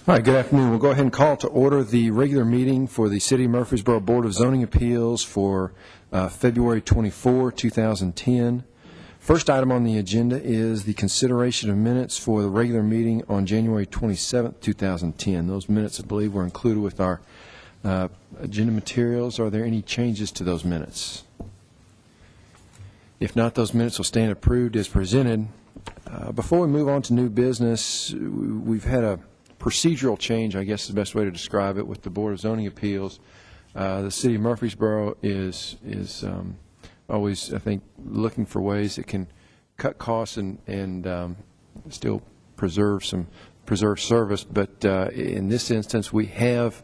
All right, good afternoon. We'll go ahead and call to order the regular meeting for the City of Murfreesboro Board of Zoning Appeals for February 24, 2010. First item on the agenda is the consideration of minutes for the regular meeting on January 27, 2010. Those minutes, I believe, were included with our agenda materials. Are there any changes to those minutes? If not, those minutes will stand approved as presented. Before we move on to new business, we've had a procedural change, I guess is the best way to describe it, with the Board of Zoning Appeals. The City of Murfreesboro is always, I think, looking for ways it can cut costs and still preserve service. But in this instance, we have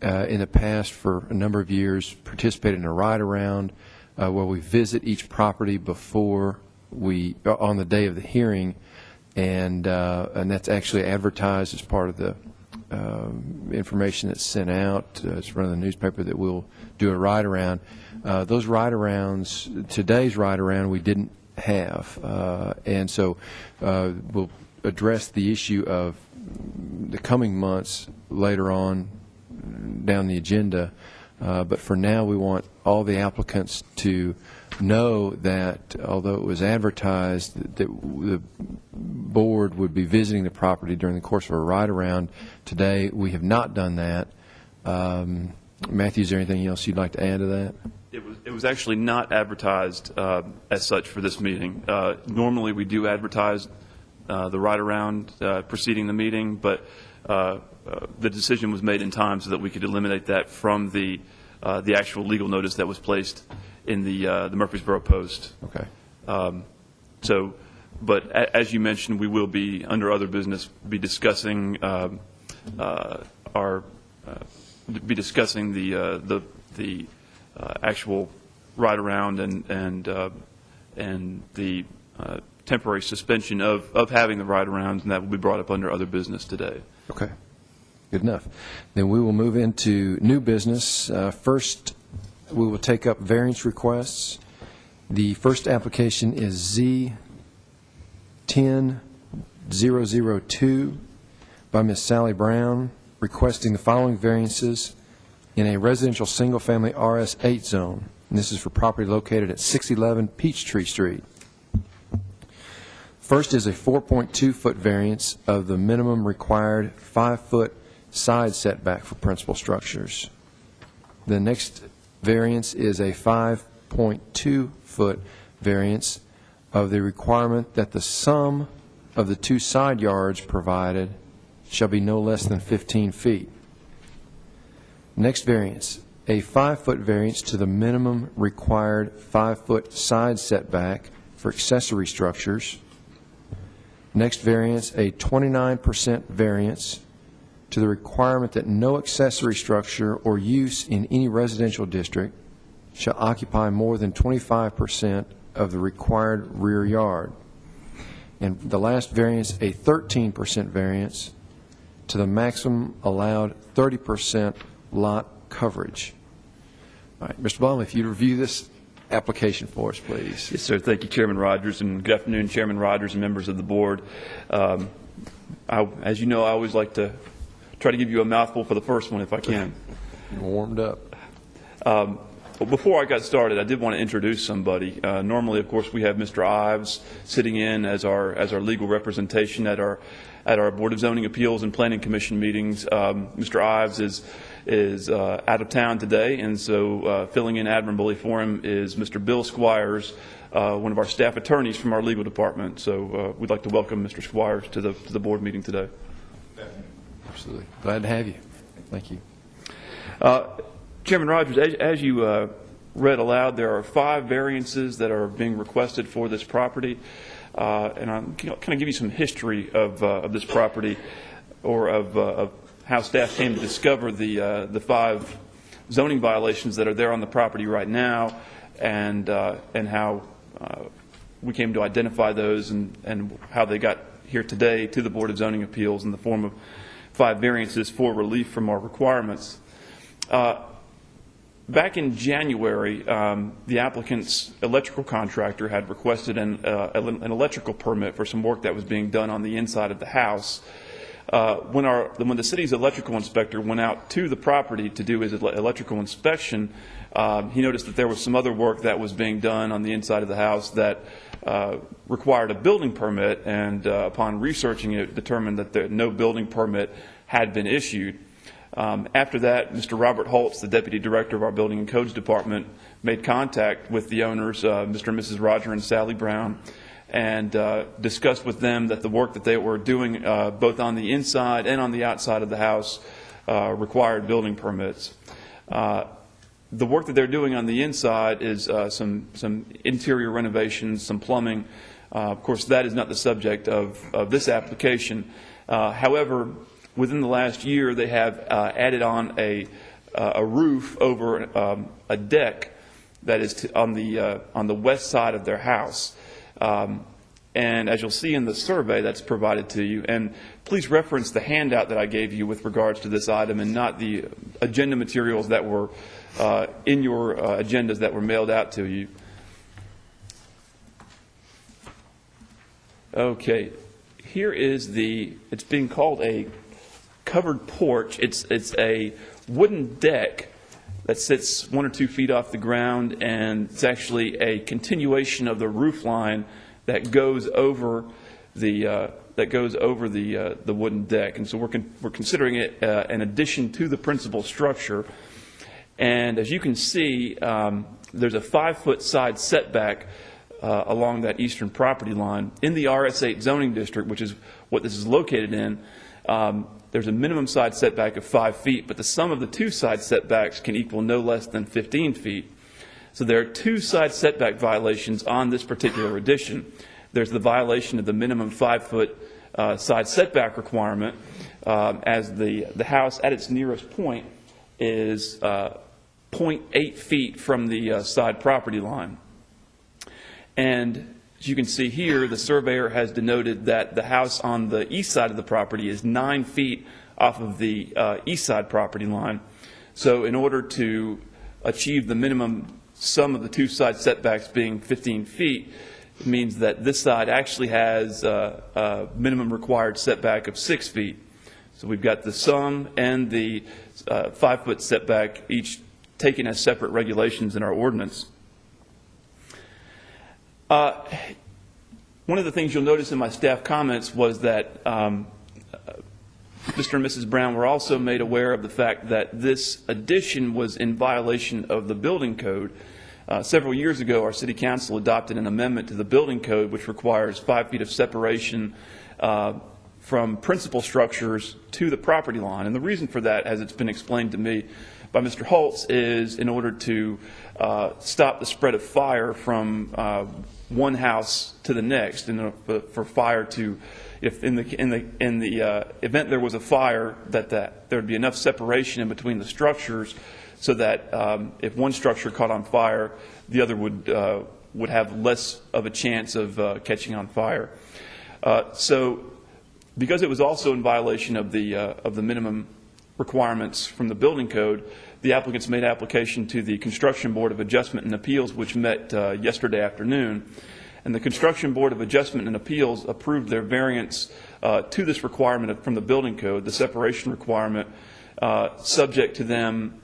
in the past for a number of years participated in a ride-around where we visit each property before on the day of the hearing. And that's actually advertised as part of the information that's sent out. It's run in the newspaper that we'll do a ride-around. Those ride-arounds, today's ride-around, we didn't have. And so we'll address the issue of the coming months later on down the agenda. But for now, we want all the applicants to know that although it was advertised that the board would be visiting the property during the course of a ride-around, today we have not done that. Matthew, is there anything else you'd like to add to that? It was actually not advertised as such for this meeting. Normally we do advertise the ride-around preceding the meeting, but the decision was made in time so that we could eliminate that from the actual legal notice that was placed in the Murfreesboro Post. Okay. But as you mentioned, we will be under other business discussing the actual ride around and the temporary suspension of having the ride arounds, and that will be brought up under other business today. Okay. Good enough. Then we will move into new business. First, we will take up variance requests. The first application is Z10002 by Ms. Sally Brown, requesting the following variances in a residential single-family RS8 zone. And this is for property located at 611 Peachtree Street. First is a 4.2-foot variance of the minimum required 5-foot side setback for principal structures. The next variance is a 5.2-foot variance of the requirement that the sum of the two side yards provided shall be no less than 15 feet. Next variance, a 5-foot variance to the minimum required 5-foot side setback for accessory structures. Next variance, a 29% variance to the requirement that no accessory structure or use in any residential district shall occupy more than 25% of the required rear yard. And the last variance, a 13% variance to the maximum allowed 30% lot coverage. All right, Mr. Baum, if you'd review this application for us, please. Yes, sir. Thank you, Chairman Rogers, and good afternoon, Chairman Rogers and members of the board. As you know, I always like to try to give you a mouthful for the first one if I can. Warmed up. Well, before I got started, I did want to introduce somebody. Normally, of course, we have Mr. Ives sitting in as our legal representation at our Board of Zoning Appeals and Planning Commission meetings. Mr. Ives is out of town today, and so filling in admirably for him is Mr. Bill Squires, one of our staff attorneys from our legal department. So we'd like to welcome Mr. Squires to the board meeting today. Absolutely. Glad to have you. Thank you. Chairman Rogers, as you read aloud, there are 5 variances that are being requested for this property. And I'm kind of give you some history of this property, or of how staff came to discover the 5 zoning violations that are there on the property right now, and how we came to identify those, and how they got here today to the Board of Zoning Appeals in the form of 5 variances for relief from our requirements. Back in January, the applicant's electrical contractor had requested an electrical permit for some work that was being done on the inside of the house. When the city's electrical inspector went out to the property to do his electrical inspection, he noticed that there was some other work that was being done on the inside of the house that required a building permit, and upon researching it, determined that no building permit had been issued. After that, Mr. Robert Holtz, the Deputy Director of our Building and Codes Department, made contact with the owners, Mr. and Mrs. Roger and Sally Brown, and discussed with them that the work that they were doing both on the inside and on the outside of the house required building permits. The work that they're doing on the inside is some interior renovations, some plumbing. Of course, that is not the subject of this application. However, within the last year, they have added on a roof over a deck that is on the west side of their house. And as you'll see in the survey that's provided to you, and please reference the handout that I gave you with regards to this item and not the agenda materials that were in your agendas that were mailed out to you. Okay, here is it's being called a covered porch. It's a wooden deck that sits 1 or 2 feet off the ground, and it's actually a continuation of the roof line that goes over the wooden deck. And so we're considering it an addition to the principal structure. And as you can see, there's a 5-foot side setback along that eastern property line. In the RS8 zoning district, which is what this is located in, there's a minimum side setback of 5 feet, but the sum of the 2 side setbacks can equal no less than 15 feet. So there are 2 side setback violations on this particular addition. There's the violation of the minimum 5-foot side setback requirement, as the house at its nearest point is 0.8 feet from the side property line. And as you can see here, the surveyor has denoted that the house on the east side of the property is 9 feet off of the east side property line. So in order to achieve the minimum sum of the 2 side setbacks being 15 feet, it means that this side actually has a minimum required setback of 6 feet. So we've got the sum and the 5-foot setback each taken as separate regulations in our ordinance. One of the things you'll notice in my staff comments was that Mr. and Mrs. Brown were also made aware of the fact that this addition was in violation of the building code. Several years ago, our city council adopted an amendment to the building code which requires 5 feet of separation from principal structures to the property line. And the reason for that, as it's been explained to me by Mr. Holtz, is in order to stop the spread of fire from one house to the next, and for fire to, if in the event there was a fire, that there would be enough separation in between the structures, so that if one structure caught on fire, the other would have less of a chance of catching on fire. So, because it was also in violation of the minimum requirements from the building code, the applicants made application to the Construction Board of Adjustment and Appeals, which met yesterday afternoon. And the Construction Board of Adjustment and Appeals approved their variance to this requirement from the building code, the separation requirement, subject to them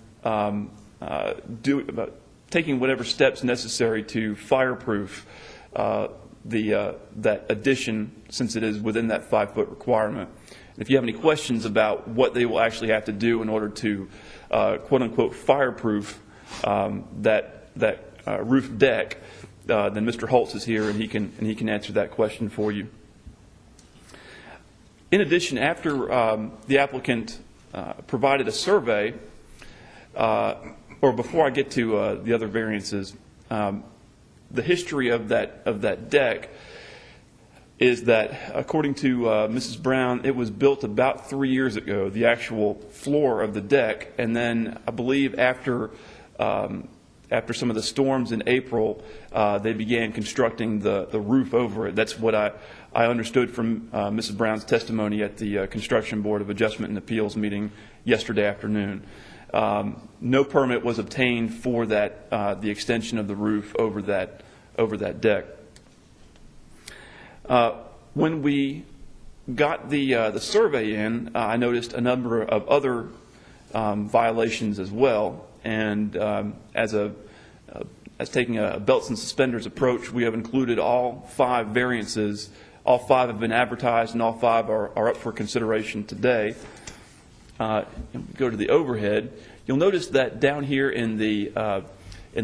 taking whatever steps necessary to fireproof that addition, since it is within that 5-foot requirement. If you have any questions about what they will actually have to do in order to quote unquote fireproof that roof deck, then Mr. Holtz is here and he can answer that question for you. In addition, after the applicant provided a survey, or before I get to the other variances, the history of that deck is that, according to Mrs. Brown, it was built about 3 years ago, the actual floor of the deck, and then I believe after some of the storms in April, they began constructing the roof over it. That's what I understood from Mrs. Brown's testimony at the Construction Board of Adjustment and Appeals meeting yesterday afternoon. No permit was obtained for that, the extension of the roof over that deck. When we got the survey in, I noticed a number of other violations as well. And as taking a belts and suspenders approach, we have included all 5 variances. All 5 have been advertised, and all 5 are up for consideration today. Go to the overhead. You'll notice that down here in the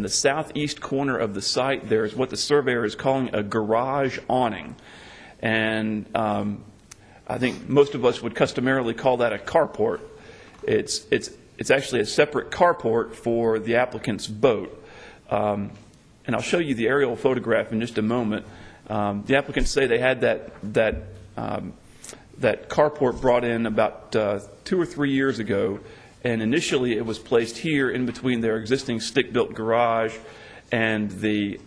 southeast corner of the site, there's what the surveyor is calling a garage awning. And I think most of us would customarily call that a carport. It's actually a separate carport for the applicant's boat. And I'll show you the aerial photograph in just a moment. The applicants say they had that carport brought in about 2 or 3 years ago, and initially it was placed here in between their existing stick-built garage and the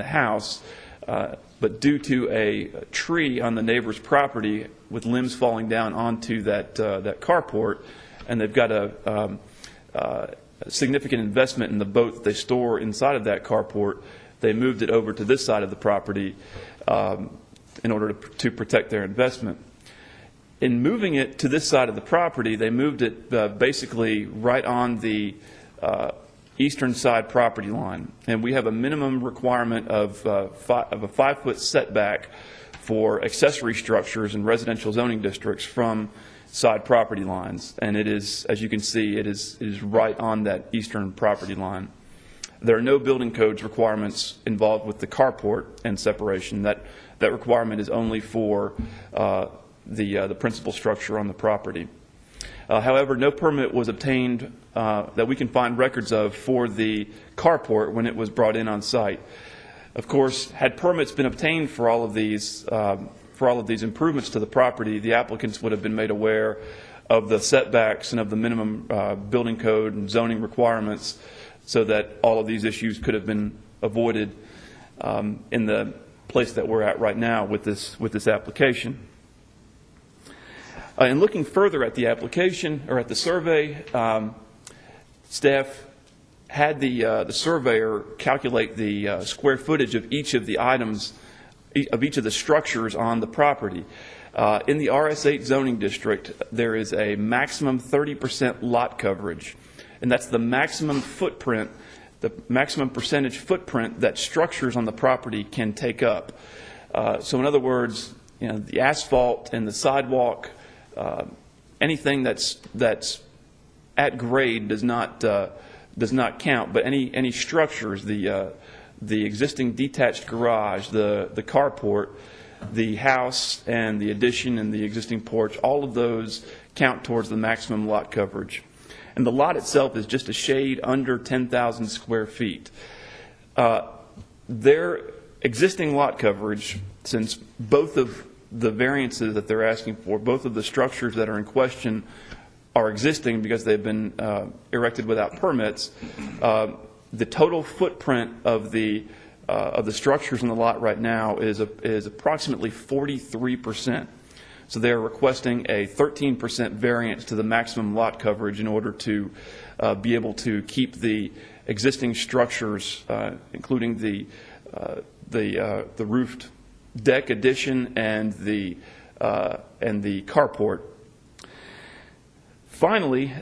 house. But due to a tree on the neighbor's property with limbs falling down onto that carport, and they've got a significant investment in the boat that they store inside of that carport, they moved it over to this side of the property in order to protect their investment. In moving it to this side of the property, they moved it basically right on the eastern side property line. And we have a minimum requirement of a 5-foot setback for accessory structures in residential zoning districts from side property lines. And it is, as you can see, it is right on that eastern property line. There are no building codes requirements involved with the carport and separation. That requirement is only for the principal structure on the property. However, no permit was obtained that we can find records of for the carport when it was brought in on site. Of course, had permits been obtained for all of these improvements to the property, the applicants would have been made aware of the setbacks and of the minimum building code and zoning requirements, so that all of these issues could have been avoided in the place that we're at right now with this application. And looking further at the application or at the survey, staff had the surveyor calculate the square footage of each of the items, of each of the structures on the property. In the RS8 zoning district, there is a maximum 30% lot coverage, and that's the maximum footprint, the maximum percentage footprint that structures on the property can take up. So in other words, the asphalt and the sidewalk, anything that's at grade does not count, but any structures, the existing detached garage, the carport, the house, and the addition and the existing porch, all of those count towards the maximum lot coverage. And the lot itself is just a shade under 10,000 square feet. Their existing lot coverage, since both of the variances that they're asking for, both of the structures that are in question are existing because they've been erected without permits, the total footprint of the structures in the lot right now is approximately 43%. So they are requesting a 13% variance to the maximum lot coverage in order to be able to keep the existing structures, including the roofed deck addition and the carport. Finally,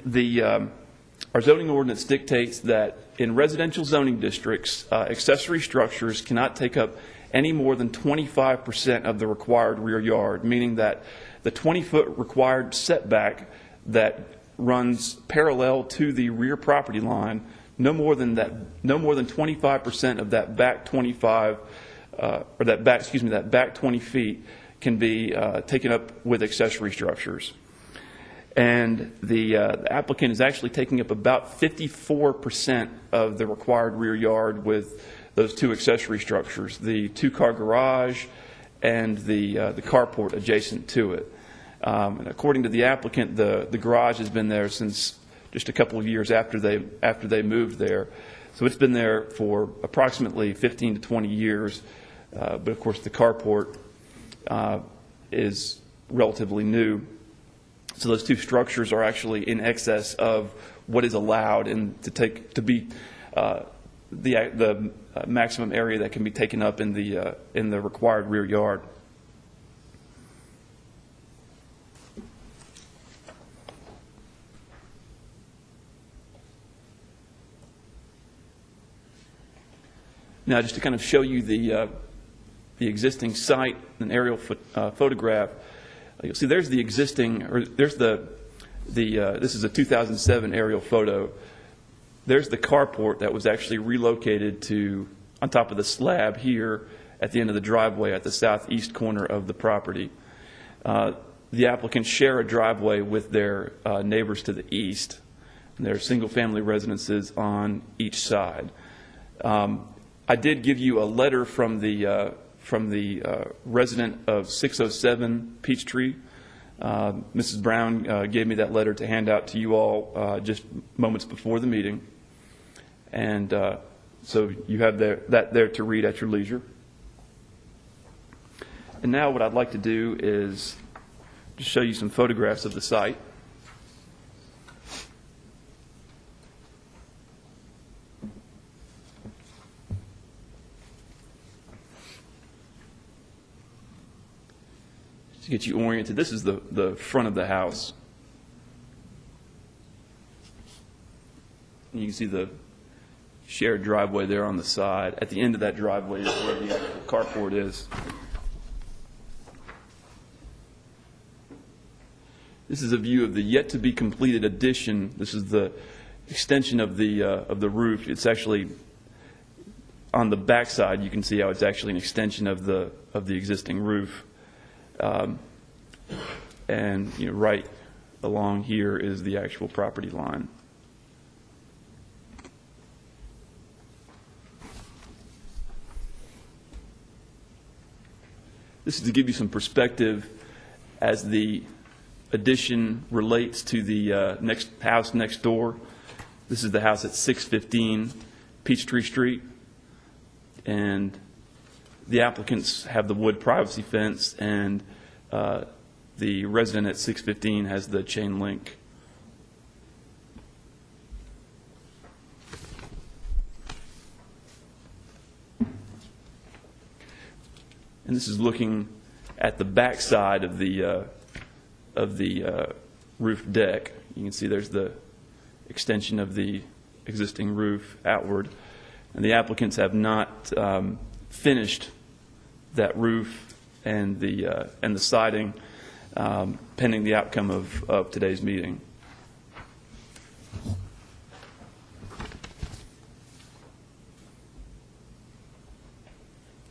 our zoning ordinance dictates that in residential zoning districts, accessory structures cannot take up any more than 25% of the required rear yard, meaning that the 20-foot required setback that runs parallel to the rear property line, no more than 25% of that back 25, that back 20 feet can be taken up with accessory structures. And the applicant is actually taking up about 54% of the required rear yard with those 2 accessory structures, the 2-car garage and the carport adjacent to it. And according to the applicant, the garage has been there since just a couple of years after they moved there. So it's been there for approximately 15 to 20 years. But of course, the carport is relatively new. So those 2 structures are actually in excess of what is allowed and to be the maximum area that can be taken up in the required rear yard. Now, just to kind of show you the existing site, an aerial photograph, you'll see there's the existing, or there's this is a 2007 aerial photo. There's the carport that was actually relocated to on top of the slab here at the end of the driveway at the southeast corner of the property. The applicants share a driveway with their neighbors to the east, and there are single-family residences on each side. I did give you a letter from the resident of 607 Peachtree. Mrs. Brown gave me that letter to hand out to you all just moments before the meeting. And so you have that there to read at your leisure. And now what I'd like to do is just show you some photographs of the site. To get you oriented, this is the front of the house. And you can see the shared driveway there on the side. At the end of that driveway is where the carport is. This is a view of the yet-to-be-completed addition. This is the extension of the roof. It's actually on the back side. You can see how it's actually an extension of the existing roof. And right along here is the actual property line. This is to give you some perspective as the addition relates to the next house next door. This is the house at 615 Peachtree Street, and the applicants have the wood privacy fence, and the resident at 615 has the chain link. And this is looking at the back side of the roof deck. You can see there's the extension of the existing roof outward, and the applicants have not finished that roof and the siding pending the outcome of today's meeting.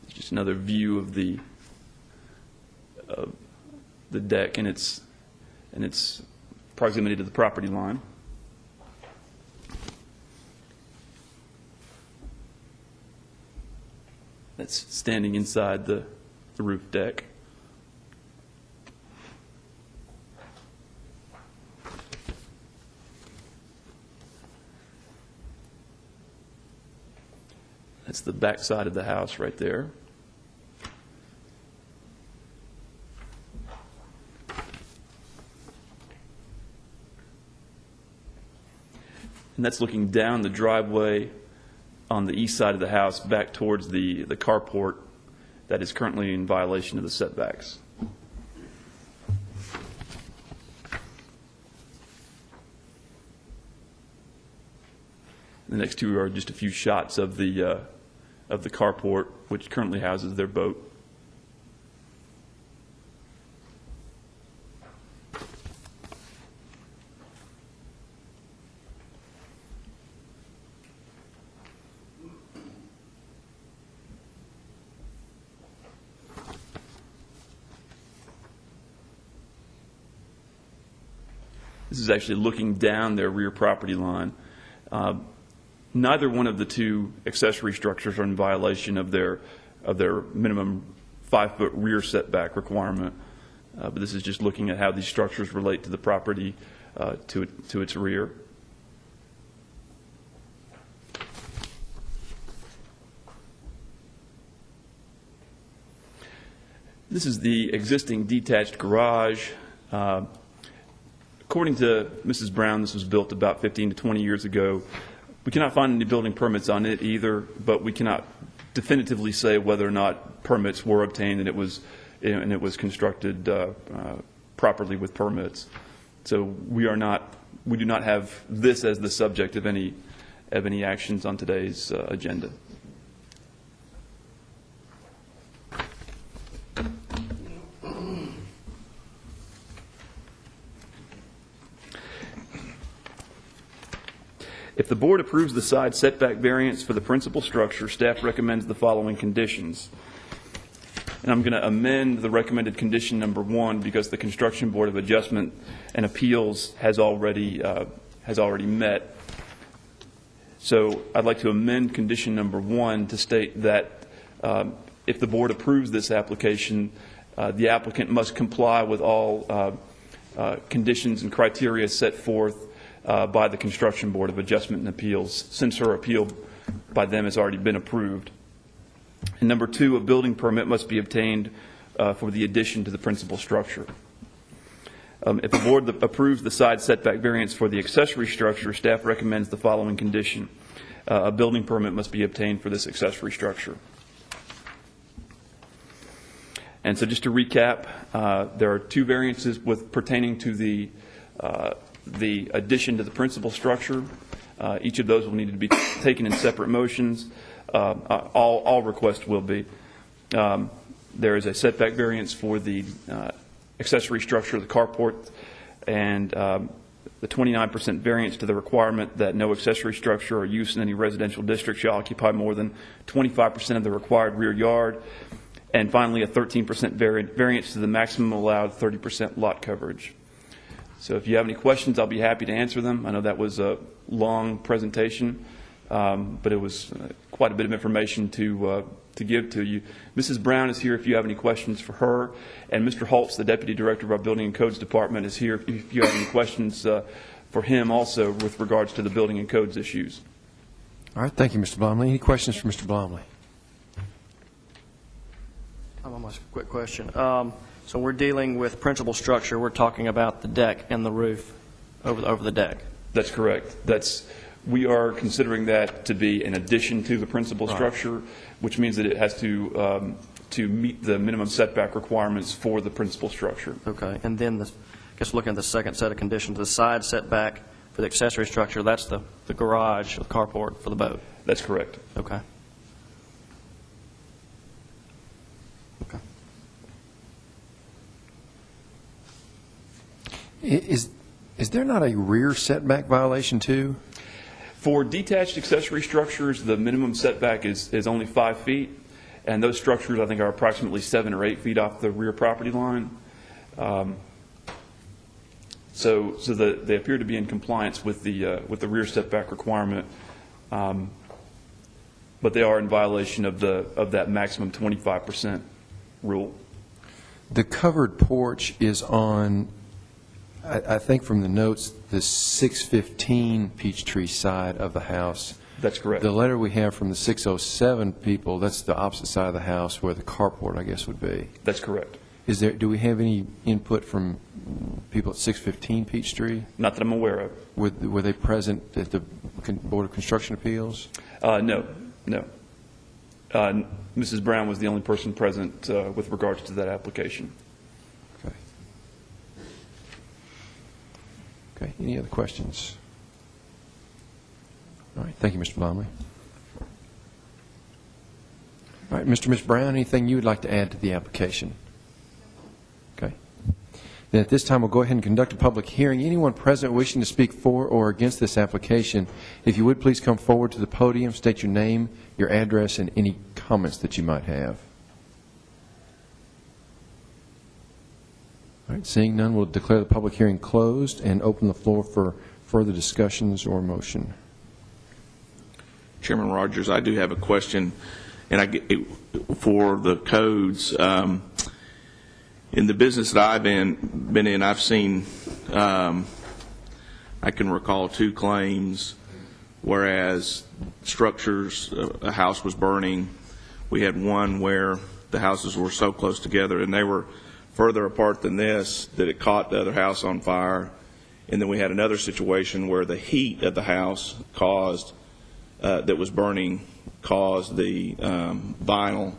Just another view of the deck and its proximity to the property line. That's standing inside the roof deck. That's the back side of the house right there. And that's looking down the driveway on the east side of the house back towards the carport that is currently in violation of the setbacks. The next two are just a few shots of the carport, which currently houses their boat. This is actually looking down their rear property line. Neither one of the two accessory structures are in violation of their minimum 5-foot rear setback requirement. But this is just looking at how these structures relate to the property to its rear. This is the existing detached garage. According to Mrs. Brown, this was built about 15 to 20 years ago. We cannot find any building permits on it either, but we cannot definitively say whether or not permits were obtained and it was constructed properly with permits. So we do not have this as the subject of any actions on today's agenda. If the board approves the side setback variance for the principal structure, staff recommends the following conditions. And I'm going to amend the recommended condition number 1 because the Construction Board of Adjustment and Appeals has already met. So I'd like to amend condition number 1 to state that if the board approves this application, the applicant must comply with all conditions and criteria set forth by the Construction Board of Adjustment and Appeals, since her appeal by them has already been approved. And number 2, a building permit must be obtained for the addition to the principal structure. If the board approves the side setback variance for the accessory structure, staff recommends the following condition. A building permit must be obtained for this accessory structure. And so just to recap, there are 2 variances pertaining to the addition to the principal structure. Each of those will need to be taken in separate motions. All requests will be. There is a setback variance for the accessory structure of the carport, and the 29% variance to the requirement that no accessory structure or use in any residential district shall occupy more than 25% of the required rear yard. And finally, a 13% variance to the maximum allowed 30% lot coverage. So if you have any questions, I'll be happy to answer them. I know that was a long presentation, but it was quite a bit of information to give to you. Mrs. Brown is here if you have any questions for her, and Mr. Holtz, the Deputy Director of our Building and Codes Department, is here if you have any questions for him also with regards to the building and codes issues. All right, thank you, Mr. Blomley. Any questions for Mr. Blomley? I'm going to ask a quick question. So we're dealing with principal structure. We're talking about the deck and the roof over the deck. That's correct. We are considering that to be an addition to the principal structure, which means that it has to meet the minimum setback requirements for the principal structure. Okay. And then, I guess looking at the second set of conditions, the side setback for the accessory structure, that's the garage, the carport for the boat. That's correct. Okay. Okay. Is there not a rear setback violation too? For detached accessory structures, the minimum setback is only 5 feet, and those structures, I think, are approximately 7 or 8 feet off the rear property line. So they appear to be in compliance with the rear setback requirement, but they are in violation of that maximum 25% rule. The covered porch is on, I think from the notes, the 615 Peachtree side of the house. That's correct. The letter we have from the 607 people, that's the opposite side of the house where the carport, I guess, would be. That's correct. Do we have any input from people at 615 Peachtree? Not that I'm aware of. Were they present at the Board of Construction Appeals? No. Mrs. Brown was the only person present with regards to that application. Okay, any other questions? All right, thank you, Mr. Blomley. All right, Ms. Brown, anything you would like to add to the application? Okay. Then at this time, we'll go ahead and conduct a public hearing. Anyone present wishing to speak for or against this application, if you would please come forward to the podium, state your name, your address, and any comments that you might have. All right, seeing none, we'll declare the public hearing closed and open the floor for further discussions or motion. Chairman Rogers, I do have a question, and for the codes. In the business that I've been in, I've seen, I can recall 2 claims, whereas structures, a house was burning. We had one where the houses were so close together, and they were further apart than this, that it caught the other house on fire. And then we had another situation where the heat of the house that was burning caused the vinyl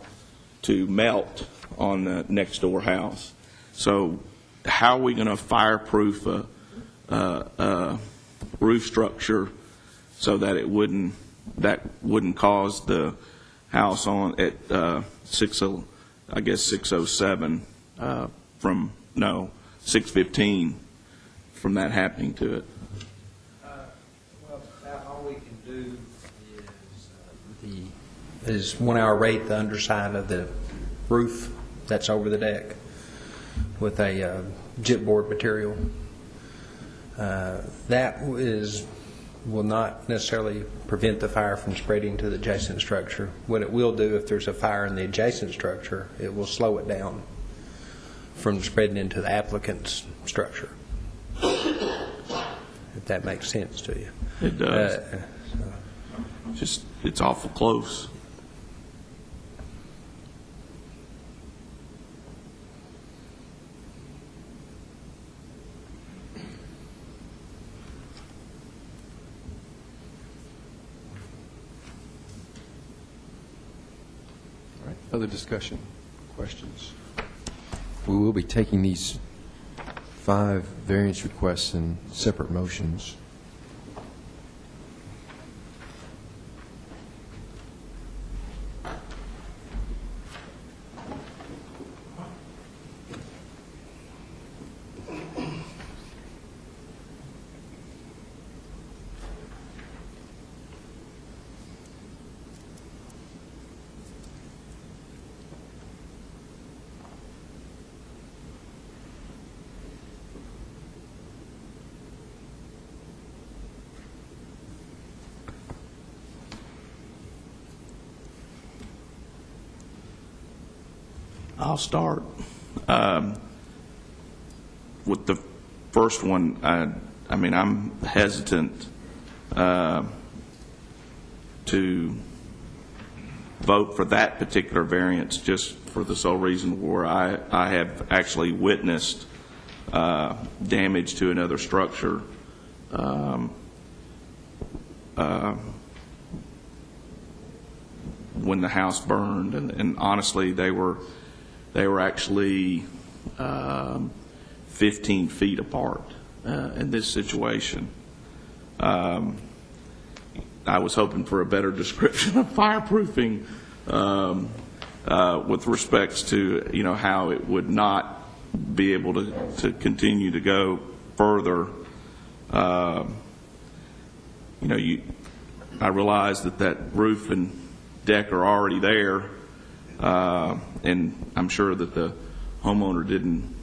to melt on the next door house. So how are we going to fireproof a roof structure so that it wouldn't cause the house on at 607 from 615 from that happening to it? Well, all we is 1 hour rate the underside of the roof that's over the deck with a gypboard material. That will not necessarily prevent the fire from spreading to the adjacent structure. What it will do, if there's a fire in the adjacent structure, it will slow it down from spreading into the applicant's structure, if that makes sense to you. It does. It's awful close. All right. Other discussion, questions? We will be taking these 5 variance requests in separate motions. I'll start with the first one. I mean, I'm hesitant to vote for that particular variance just for the sole reason where I have actually witnessed damage to another structure when the house burned, and honestly, they were actually 15 feet apart in this situation. I was hoping for a better description of fireproofing with respects to how it would not be able to continue to go further. I realize that roof and deck are already there. And I'm sure that the homeowner didn't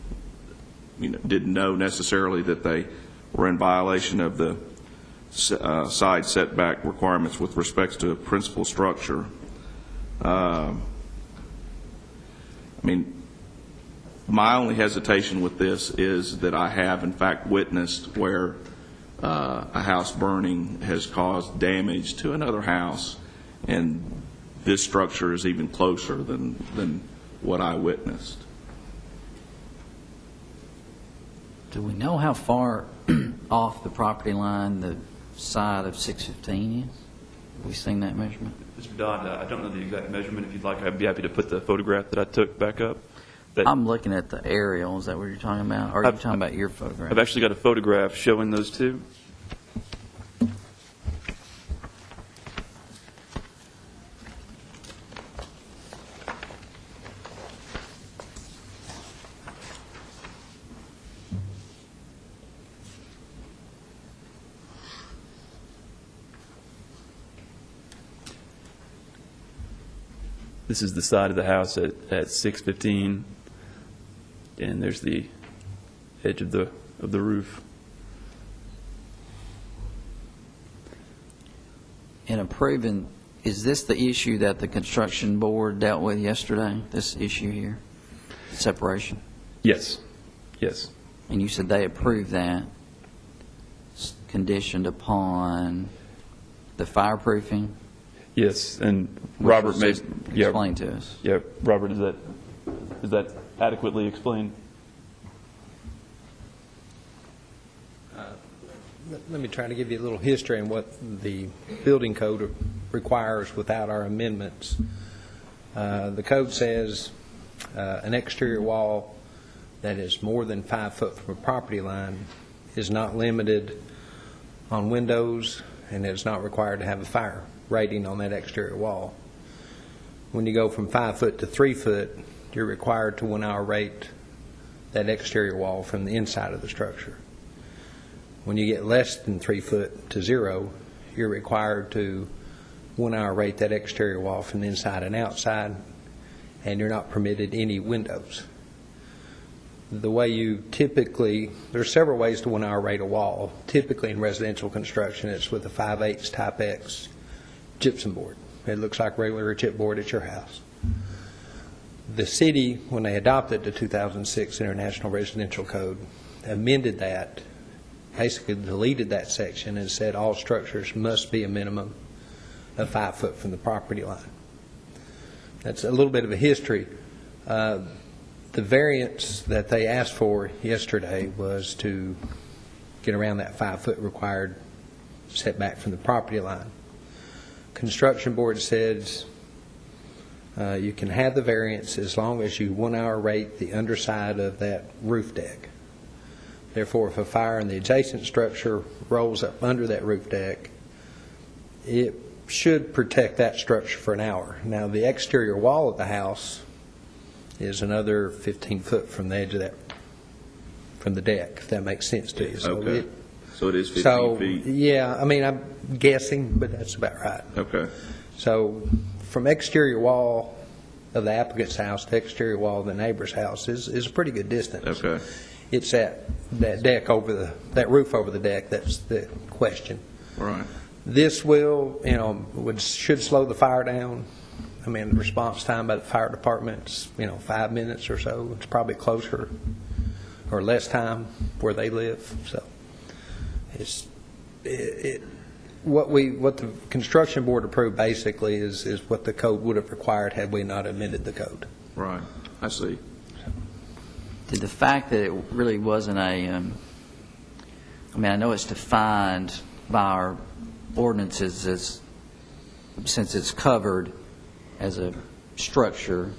know necessarily that they were in violation of the side setback requirements with respects to a principal structure. I mean, my only hesitation with this is that I have, in fact, witnessed where a house burning has caused damage to another house, and this structure is even closer than what I witnessed. Do we know how far off the property line the side of 615 is? Have we seen that measurement? Mr. Dodd, I don't know the exact measurement. If you'd like, I'd be happy to put the photograph that I took back up. I'm looking at the aerial. Is that what you're talking about? Or are you talking about your photograph? I've actually got a photograph showing those two. This is the side of the house at 615, and there's the edge of the roof. In approving, is this the issue that the construction board dealt with yesterday, this issue here, separation? Yes. Yes. And you said they approved that, conditioned upon the fireproofing? Yes, and Robert may explain to us. Yeah, Robert, is that adequately explained? Let me try to give you a little history on what the building code requires without our amendments. The code says an exterior wall that is more than 5 foot from a property line is not limited on windows and is not required to have a fire rating on that exterior wall. When you go from 5 foot to 3 foot, you're required to 1 hour rate that exterior wall from the inside of the structure. When you get less than 3 foot to 0, you're required to 1-hour rate that exterior wall from the inside and outside, and you're not permitted any windows. The way you typically, there's several ways to 1-hour rate a wall. Typically in residential construction, it's with a 5/8 type X gypsum board. It looks like regular chipboard at your house. The city, when they adopted the 2006 International Residential Code, amended that, basically deleted that section and said all structures must be a minimum of 5 foot from the property line. That's a little bit of a history. The variance that they asked for yesterday was to get around that 5 foot required setback from the property line. Construction board says you can have the variance as long as you 1-hour rate the underside of that roof deck. Therefore, if a fire in the adjacent structure rolls up under that roof deck, it should protect that structure for an hour. Now, the exterior wall of the house is another 15 foot from the edge of that, from the deck, if that makes sense to you. Okay. So it is 15 feet? Yeah, I mean, I'm guessing, but that's about right. Okay. So from exterior wall of the applicant's house to exterior wall of the neighbor's house is a pretty good distance. Okay. It's that deck over that roof over the deck that's the question. Right. This will, should slow the fire down. I mean, the response time by the fire department's, 5 minutes or so. It's probably closer or less time where they live. So what the construction board approved basically is what the code would have required had we not amended the code. Right. I see. Did the fact that it really wasn't I know it's defined by our ordinances since it's covered as a structure,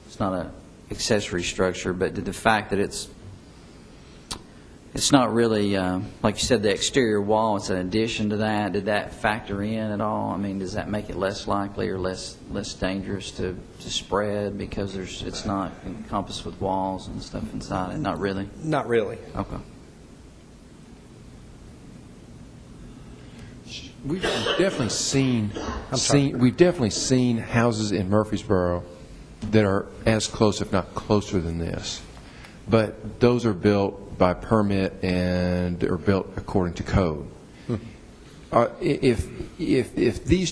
it's not an accessory structure, but did the fact that it's not really, like you said, the exterior wall, it's an addition to that, did that factor in at all? I mean, does that make it less likely or less dangerous to spread because it's not encompassed with walls and stuff inside it? Not really? Not really. Okay. We've definitely seen houses in Murfreesboro that are as close, if not closer than this. But those are built by permit and are built according to code. If these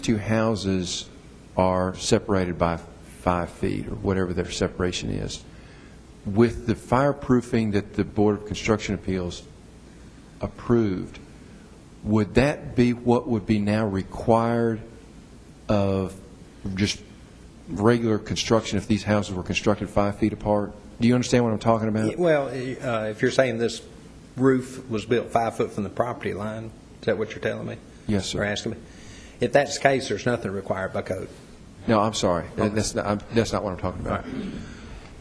two houses are separated by 5 feet or whatever their separation is, with the fireproofing that the Board of Construction Appeals approved, would that be what would be now required of just regular construction if these houses were constructed 5 feet apart? Do you understand what I'm talking about? Well, if you're saying this roof was built 5 foot from the property line, is that what you're telling me? Yes, sir. Or asking me? If that's the case, there's nothing required by code. No, I'm sorry. Okay. That's not what I'm talking about. Right.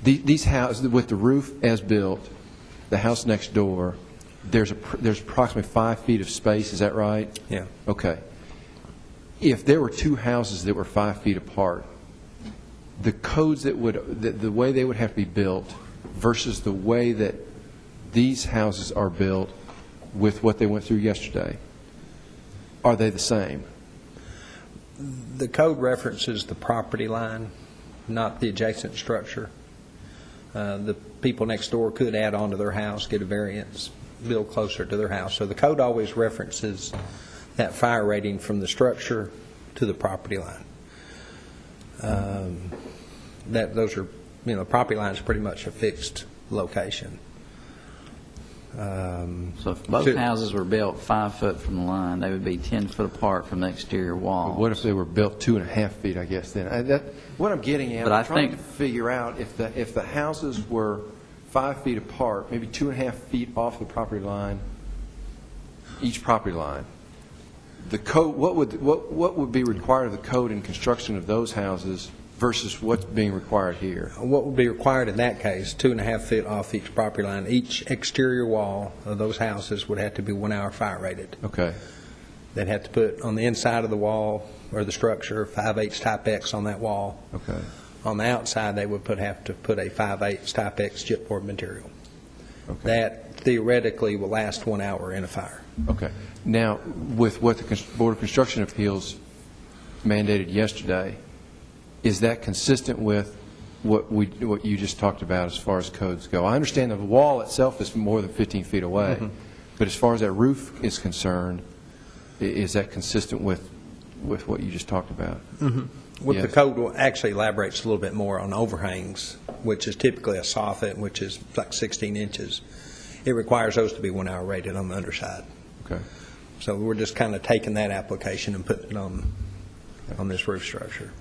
These houses with the roof as built, the house next door, there's approximately 5 feet of space. Is that right? Yeah. Okay. If there were two houses that were 5 feet apart, the codes the way they would have to be built versus the way that these houses are built with what they went through yesterday, are they the same? The code references the property line, not the adjacent structure. The people next door could add on to their house, get a variance, build closer to their house. So the code always references that fire rating from the structure to the property line. Those are, property line is pretty much a fixed location. So if both houses were built 5 foot from the line, they would be 10 foot apart from the exterior wall. What if they were built 2.5 feet, I guess, then? What I'm getting at, But I'm trying to figure out if the houses were 5 feet apart, maybe 2.5 feet off the property line, each property line, the code, what would be required of the code in construction of those houses versus what's being required here? What would be required in that case, 2.5 feet off each property line, each exterior wall of those houses would have to be 1 hour fire rated. Okay. They'd have to put on the inside of the wall or the structure 5/8 type X on that wall. Okay. On the outside, they would have to put a 5/8 type X chipboard material. Okay. That theoretically will last 1 hour in a fire. Okay. Now, with what the Board of Construction Appeals mandated yesterday, is that consistent with what you just talked about as far as codes go? I understand the wall itself is more than 15 feet away, but as far as that roof is concerned, is that consistent with what you just talked about? With the Yes. code, actually elaborates a little bit more on overhangs, which is typically a soffit, which is like 16 inches. It requires those to be 1 hour rated on the underside. Okay. So we're just kind of taking that application and putting it on this roof structure.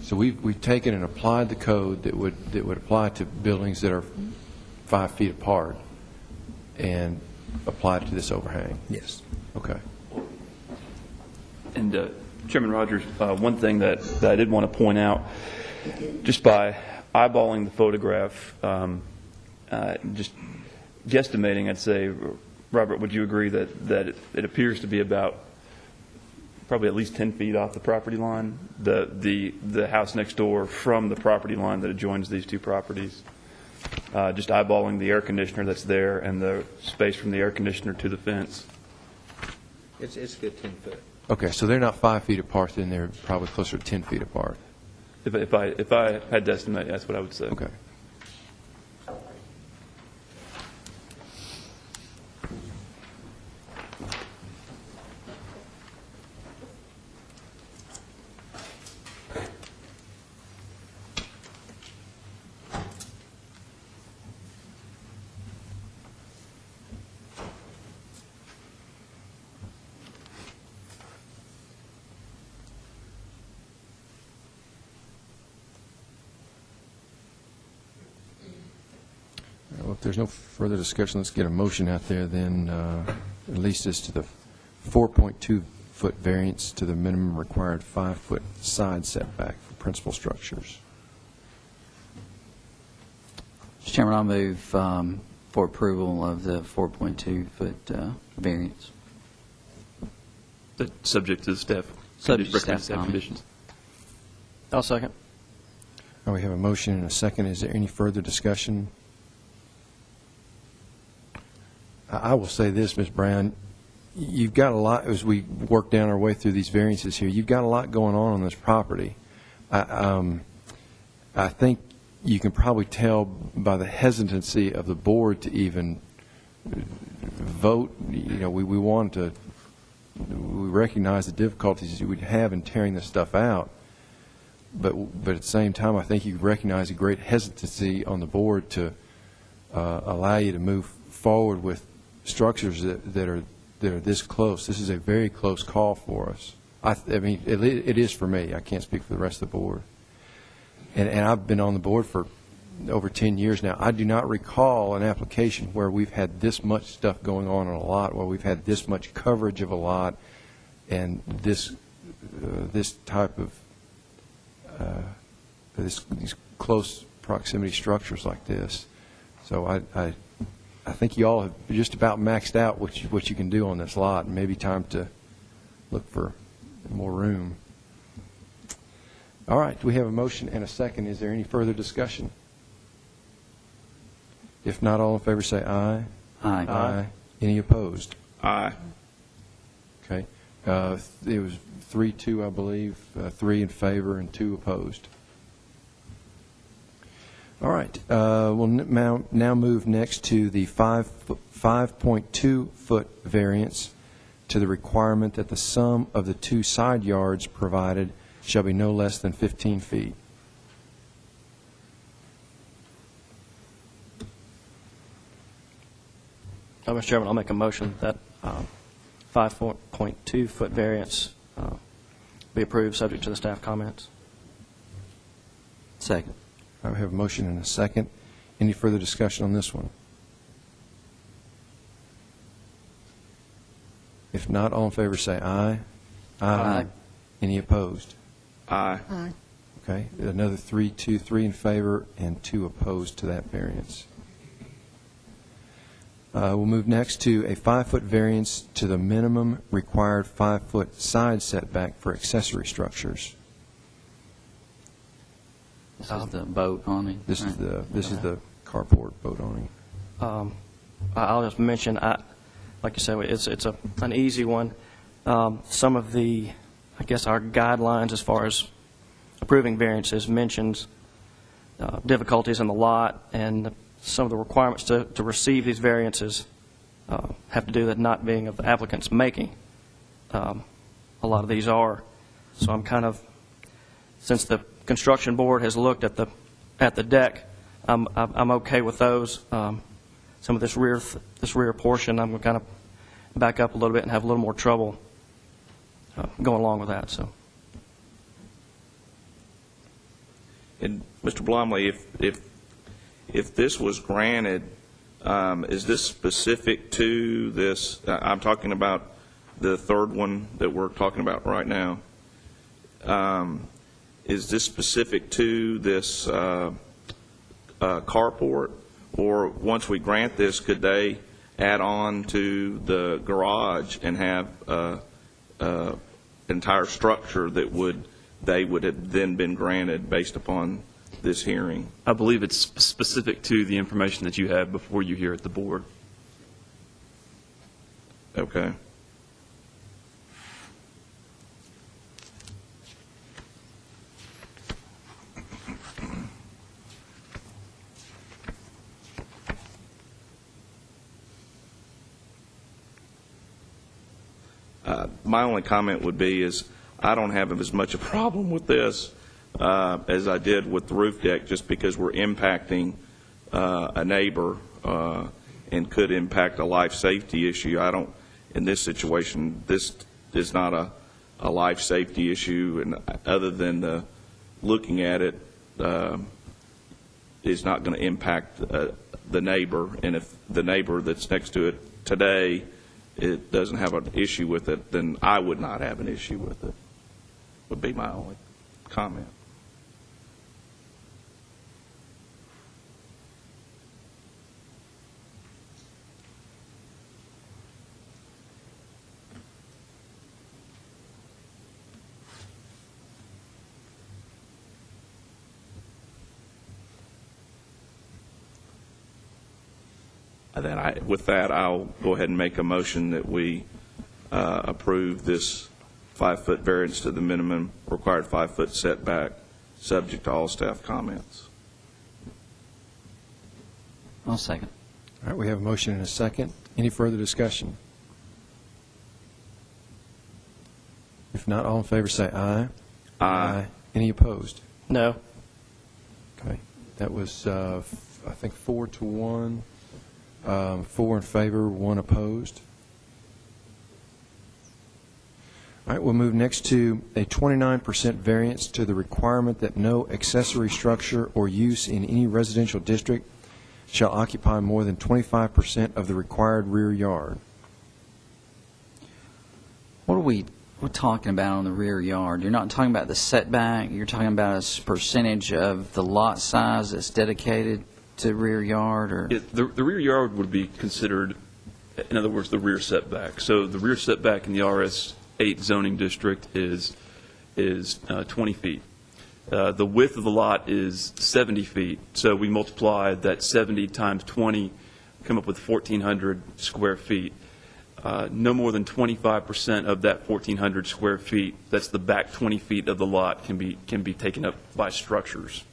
So we've taken and applied the code that would apply to buildings that are 5 feet apart and applied it to this overhang? Yes. Okay. And Chairman Rogers, one thing that I did want to point out, just by eyeballing the photograph, just guesstimating, I'd say, Robert, would you agree that it appears to be about probably at least 10 feet off the property line, the house next door from the property line that adjoins these two properties? Just eyeballing the air conditioner that's there and the space from the air conditioner to the fence. It's a good 10 foot. Okay, so they're not 5 feet apart, then they're probably closer to 10 feet apart. If I had to estimate, that's what I would say. Okay. Well, if there's no further discussion, let's get a motion out there then, at least as to the 4.2-foot variance to the minimum required 5-foot side setback for principal structures. Mr. Chairman, I'll move for approval of the 4.2-foot variance. That's subject to the staff. Subject to recommended staff comment. conditions. I'll second. Now, we have a motion and a second. Is there any further discussion? I will say this, Ms. Brown, you've got a lot, as we work down our way through these variances here, you've got a lot going on this property. I think you can probably tell by the hesitancy of the board to even vote. You know, we recognize the difficulties you would have in tearing this stuff out, but at the same time, I think you recognize a great hesitancy on the board to allow you to move forward with structures that are this close. This is a very close call for us. I mean, it is for me. I can't speak for the rest of the board. And I've been on the board for over 10 years now. I do not recall an application where we've had this much stuff going on a lot, where we've had this much coverage of a lot, and this type of these close proximity structures like this. So I think you all have just about maxed out what you can do on this lot, and maybe time to look for more room. All right, we have a motion and a second. Is there any further discussion? If not, all in favor say aye. Aye. Aye. Any opposed? Aye. Okay. It was 3-2, I believe, 3 in favor and 2 opposed. All right. We'll now move next to the 5.2-foot variance to the requirement that the sum of the 2 side yards provided shall be no less than 15 feet. Mr. Chairman, I'll make a motion that 5.2-foot variance be approved, subject to the staff comments. Second. I have a motion and a second. Any further discussion on this one? If not, all in favor say aye. Aye. Any opposed? Aye. Okay, another 3 in favor and 2 opposed to that variance. We'll move next to a 5-foot variance to the minimum required 5-foot side setback for accessory structures. This is the boat awning. This is right? the carport boat awning. I'll just mention, like you said, it's an easy one. Some of the, I guess, our guidelines as far as approving variances mentions difficulties in the lot, and some of the requirements to receive these variances have to do with not being of the applicant's making. A lot of these are. So I'm kind of, since the construction board has looked at the deck, I'm okay with those. Some of this rear portion, I'm going to kind of back up a little bit and have a little more trouble going along with that. So. And Mr. Blomley, if this was granted, is this specific to this? I'm talking about the third one that we're talking about right now. Is this specific to this carport, or once we grant this, could they add on to the garage and have an entire structure that they would have then been granted based upon this hearing? I believe it's specific to the information that you have before you hear at the board. Okay. My only comment would be is I don't have as much a problem with this as I did with the roof deck, just because we're impacting a neighbor and could impact a life safety issue. I don't, in this situation, this is not a life safety issue, and other than looking at it is not going to impact the neighbor. And if the neighbor that's next to it today, it doesn't have an issue with it, then I would not have an issue with it, would be my only comment. With that, I'll go ahead and make a motion that we approve this 5-foot variance to the minimum required 5-foot setback, subject to all staff comments. I'll second. All right, we have a motion and a second. Any further discussion? If not, all in favor say aye. Aye. Any opposed? No. Okay. That was, I think, 4-1. 4 in favor, 1 opposed. All right, we'll move next to a 29% variance to the requirement that no accessory structure or use in any residential district shall occupy more than 25% of the required rear yard. What are we're talking about on the rear yard? You're not talking about the setback. You're talking about a percentage of the lot size that's dedicated to rear yard, or The rear yard would be considered, in other words, the rear setback. So the rear setback in the RS8 zoning district is 20 feet. The width of the lot is 70 feet. So we multiply that 70 times 20, come up with 1,400 square feet. No more than 25% of that 1,400 square feet, that's the back 20 feet of the lot, can be taken up by structures.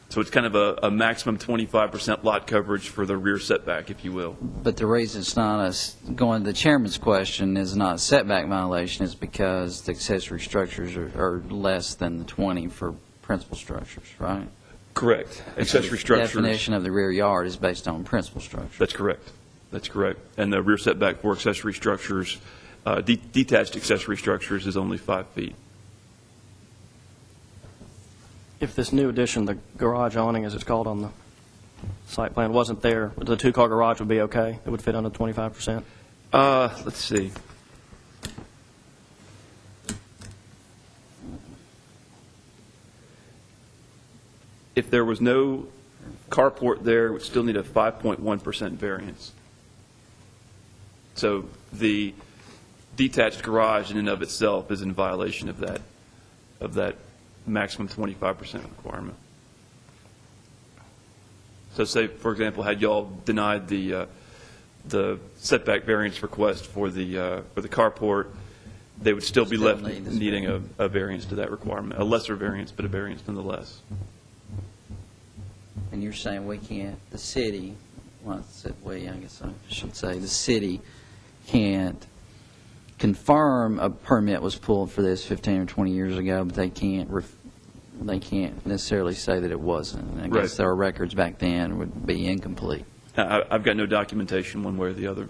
So it's kind of a maximum 25% lot coverage for the rear setback, if you will. but the reason it's not going to the chairman's question is not a setback violation is because the accessory structures are less than the 20 for principal structures, right? Correct. Accessory structures. The definition of the rear yard is based on principal structure. That's correct. That's correct. And the rear setback for accessory structures, detached accessory structures, is only 5 feet. If this new addition, the garage awning, as it's called on the site plan, wasn't there, the two-car garage would be okay? It would fit under 25%? Let's see. If there was no carport there, it would still need a 5.1% variance. So the detached garage in and of itself is in violation of that maximum 25% requirement. So say, for example, had y'all denied the the setback variance request for the carport, they would still be left needing a variance to that requirement, a lesser variance, but a variance nonetheless. And you're saying we can't, the city, well, I said we, I guess I should say, the city can't confirm a permit was pulled for this 15 or 20 years ago, but they can't necessarily say that it wasn't. And I Right. guess their records back then would be incomplete. I've got no documentation one way or the other.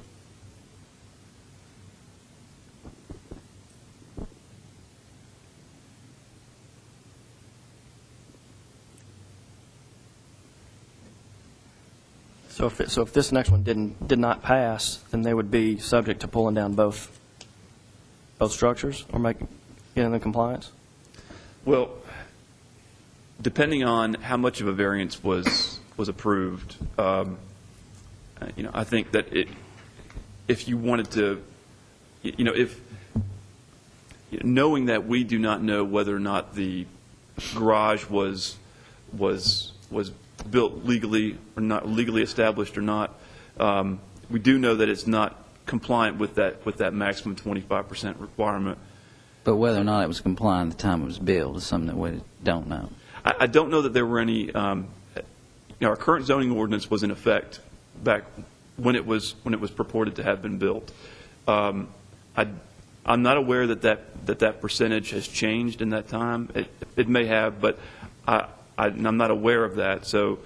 So if this next one did not pass, then they would be subject to pulling down both structures or getting the compliance? Well, depending on how much of a variance was approved, I think that if you wanted to, if knowing that we do not know whether or not the garage was built legally or not, legally established or not, we do know that it's not compliant with that maximum 25% requirement. But whether or not it was compliant at the time it was built is something that we don't know. I don't know that there were any. Our current zoning ordinance was in effect back when it was purported to have been built. I'm not aware that percentage has changed in that time. It may have, but I'm not aware of that. So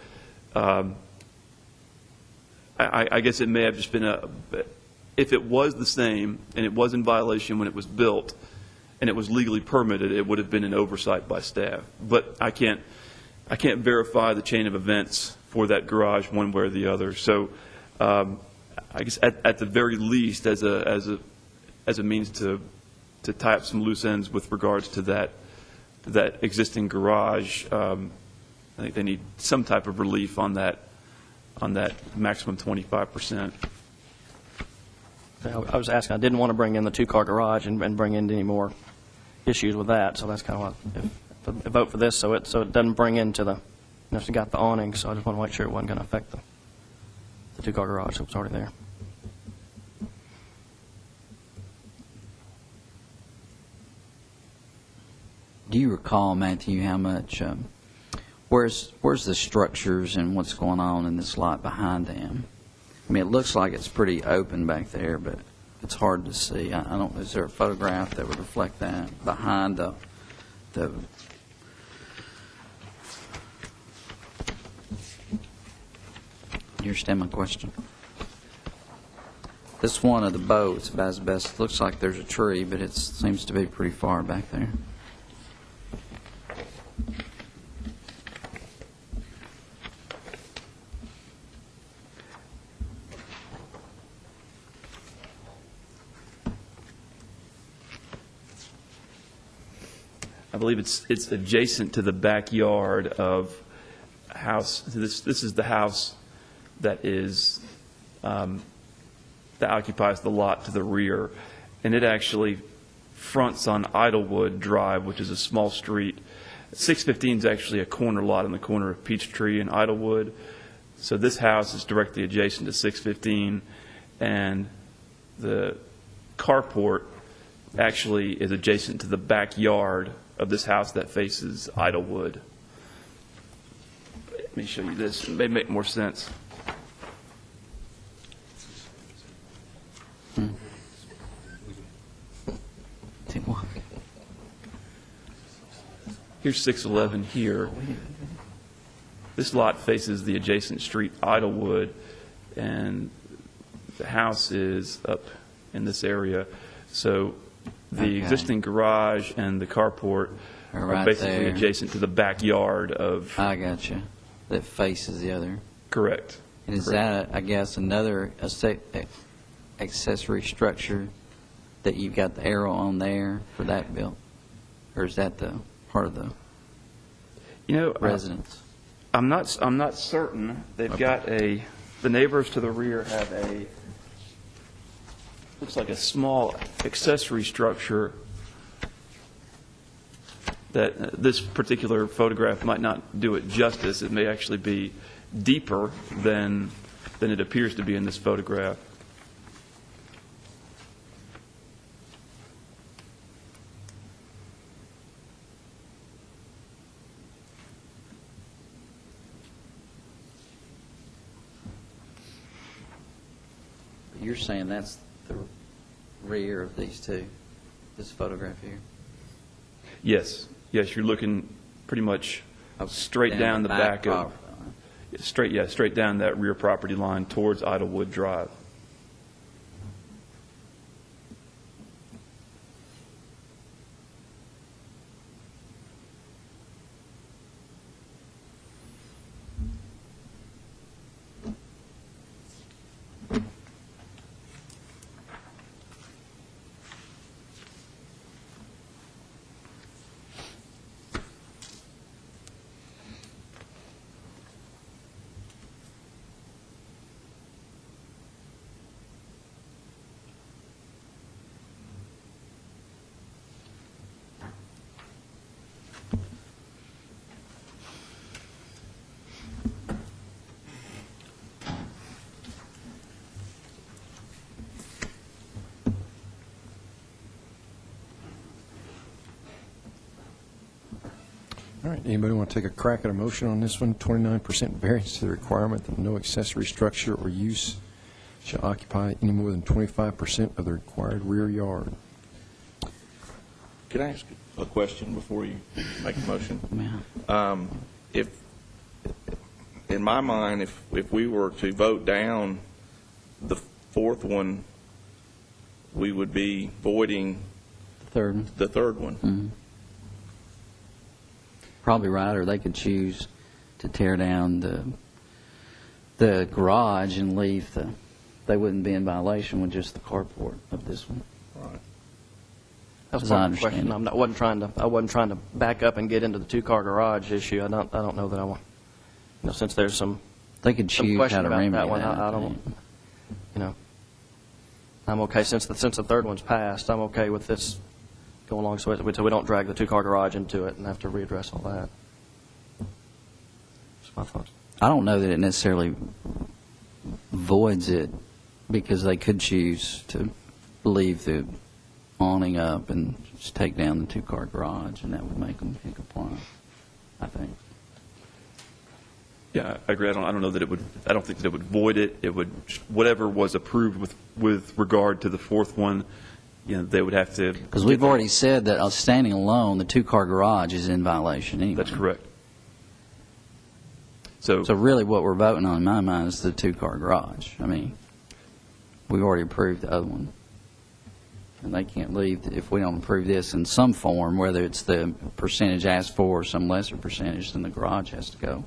I guess it may have just been if it was the same and it was in violation when it was built and it was legally permitted, it would have been an oversight by staff. But I can't verify the chain of events for that garage one way or the other. So I guess at the very least, as a means to tie up some loose ends with regards to that existing garage, I think they need some type of relief on that maximum 25%. I was asking, I didn't want to bring in the two-car garage and bring in any more issues with that, so that's kind of what, I vote for this so it doesn't bring into the, if you got the awning, so I just want to make sure it wasn't going to affect the two-car garage that was already there. Do you recall, Matthew, how much, where's the structures and what's going on in this lot behind them? I mean, it looks like it's pretty open back there, but it's hard to see. I don't, is there a photograph that would reflect that behind the you understand my question? This one of the boats, about as best, looks like there's a tree, but it seems to be pretty far back there. I believe it's adjacent to the backyard of a house. This is the house that is that occupies the lot to the rear, and it actually fronts on Idlewood Drive, which is a small street. 615 is actually a corner lot on the corner of Peachtree and Idlewood. So this house is directly adjacent to 615, and the carport actually is adjacent to the backyard of this house that faces Idlewood. Let me show you this. It may make more sense. Here's 611 here. This lot faces the adjacent street, Idlewood, and the house is up in this area. So the existing garage and the carport are Right basically there. adjacent to the backyard of. I got you. That faces the other. Correct. And is Correct. that, I guess, another accessory structure that you've got the arrow on there for that built? Or is that the part of the residence? I'm not certain. They've got the neighbors to the rear have looks like a small accessory structure that this particular photograph might not do it justice. It may actually be deeper than it appears to be in this photograph. you're saying that's the rear of these two, this photograph here? Yes, yes, you're looking pretty much straight down the back of, straight down that rear property line towards Idlewood Drive. All right, anybody want to take a crack at a motion on this one? 29% variance to the requirement that no accessory structure or use shall occupy any more than 25% of the required rear yard. Can I ask a question before you make a motion? Yeah. If, in my mind, if we were to vote down the fourth one, we would be voiding Third. the third one. Mm-hmm. Probably right, or they could choose to tear down the garage and leave they wouldn't be in violation with just the carport of this one. Right. That's As I part of the understand question. it. I wasn't trying to back up and get into the two-car garage issue. I don't know that I want, since there's some They could some choose how question to about remedy that one. that. I don't, I'm okay since the third one's passed. I'm okay with this going along so we don't drag the two-car garage into it and have to readdress all that. That's my thoughts. I don't know that it necessarily voids it, because they could choose to leave the awning up and just take down the two-car garage, and that would make them in compliance, I think. Yeah, I agree. I don't know that it would. I don't think that it would void it. It would, whatever was approved with regard to the fourth one, they would have to. Because we've already said that standing alone, the two-car garage is in violation anyway. That's correct. So really what we're voting on, in my mind, is the two-car garage. I mean, we've already approved the other one. And they can't leave if we don't approve this in some form, whether it's the percentage asked for or some lesser percentage, then the garage has to go.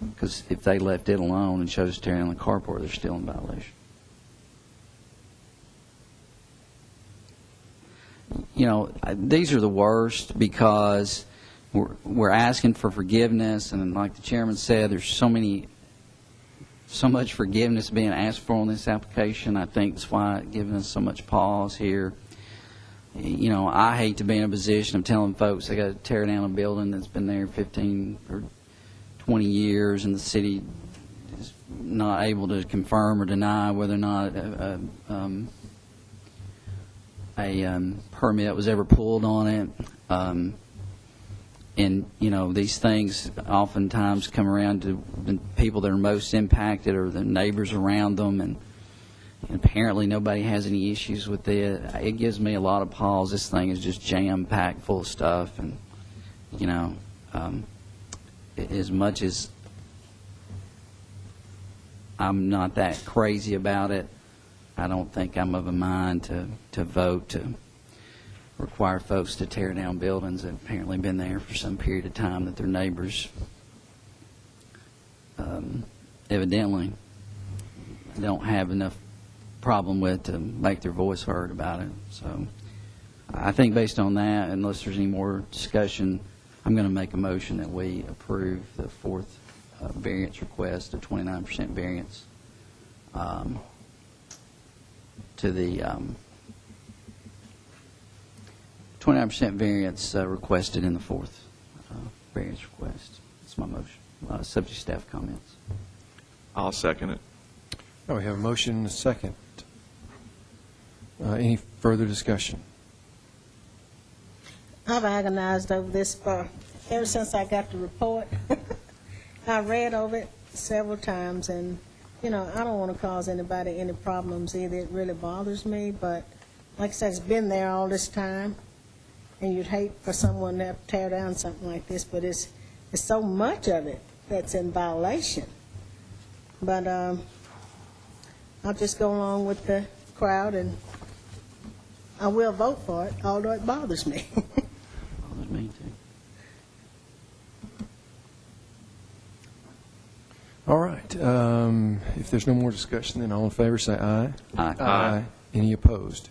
Because if they left it alone and chose to tear down the carport, they're still in violation. These are the worst because we're asking for forgiveness, and like the chairman said, there's so much forgiveness being asked for on this application. I think that's why it's given us so much pause here. I hate to be in a position of telling folks they got to tear down a building that's been there 15 or 20 years, and the city is not able to confirm or deny whether or not a permit was ever pulled on it. And, these things oftentimes come around to the people that are most impacted or the neighbors around them, and apparently nobody has any issues with it. It gives me a lot of pause. This thing is just jam-packed full of stuff, and, as much as I'm not that crazy about it, I don't think I'm of a mind to vote to require folks to tear down buildings that have apparently been there for some period of time that their neighbors evidently don't have enough problem with to make their voice heard about it. So I think based on that, unless there's any more discussion, I'm going to make a motion that we approve the fourth variance request, a 29% variance to the 29% variance requested in the fourth variance request. That's my motion, subject to staff comments. I'll second it. Oh, we have a motion and a second. Any further discussion? I've agonized over this ever since I got the report. I read over it several times, and I don't want to cause anybody any problems either. It really bothers me, but like I said, it's been there all this time, and you'd hate for someone to have to tear down something like this, but it's so much of it that's in violation. But I'll just go along with the crowd, and I will vote for it, although it bothers me. Bothers me too. All right. If there's no more discussion, then all in favor say aye. Aye. Aye. Any opposed?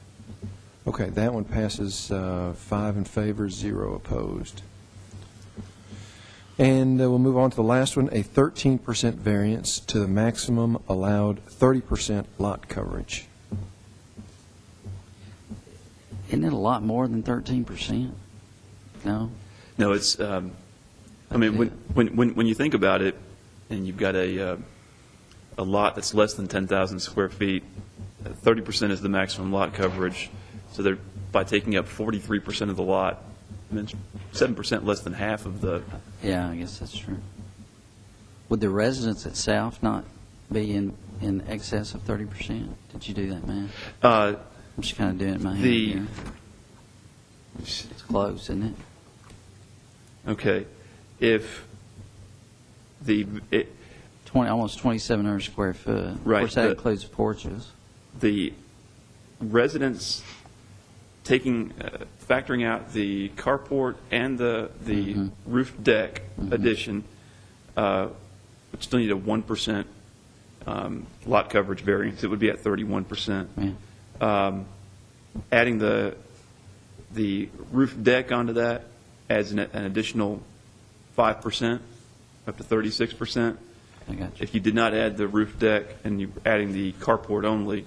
Okay, that one passes 5 in favor, 0 opposed. And we'll move on to the last one, a 13% variance to the maximum allowed 30% lot coverage. Isn't it a lot more than 13%? No? No, it's, I mean, when you think about it, and you've got a lot that's less than 10,000 square feet, 30% is the maximum lot coverage. So they're, by taking up 43% of the lot, 7% less than half of the. Yeah, I guess that's true. Would the residence itself not be in excess of 30%? Did you do that, man? I'm just kind of doing it in my head here. It's close, isn't it? Okay. If almost 2,700 square foot. Right, Of course, that includes porches. the residents factoring out the carport and the roof deck addition, would still need a 1% lot coverage variance. It would be at 31%. Yeah. Adding the roof deck onto that adds an additional 5%, up to 36%. I got you. If you did not add the roof deck and you're adding the carport only,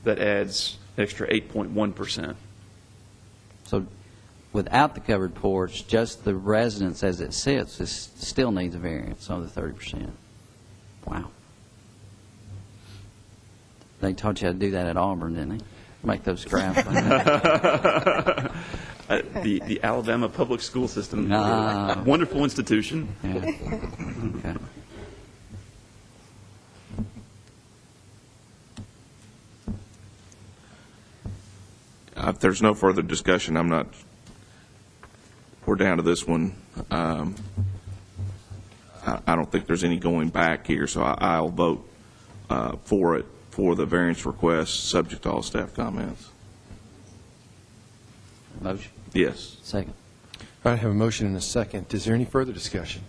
that adds an extra 8.1%. So without the covered porch, just the residence as it sits still needs a variance on the 30%. Wow. They taught you how to do that at Auburn, didn't they? Make those graphs. The Alabama public school system, Ah. wonderful institution. Yeah. Okay. If there's no further discussion, we're down to this one. I don't think there's any going back here, so I'll vote for it, for the variance request, subject to all staff comments. Motion. Yes. Second. All right, I have a motion and a second. Is there any further discussion?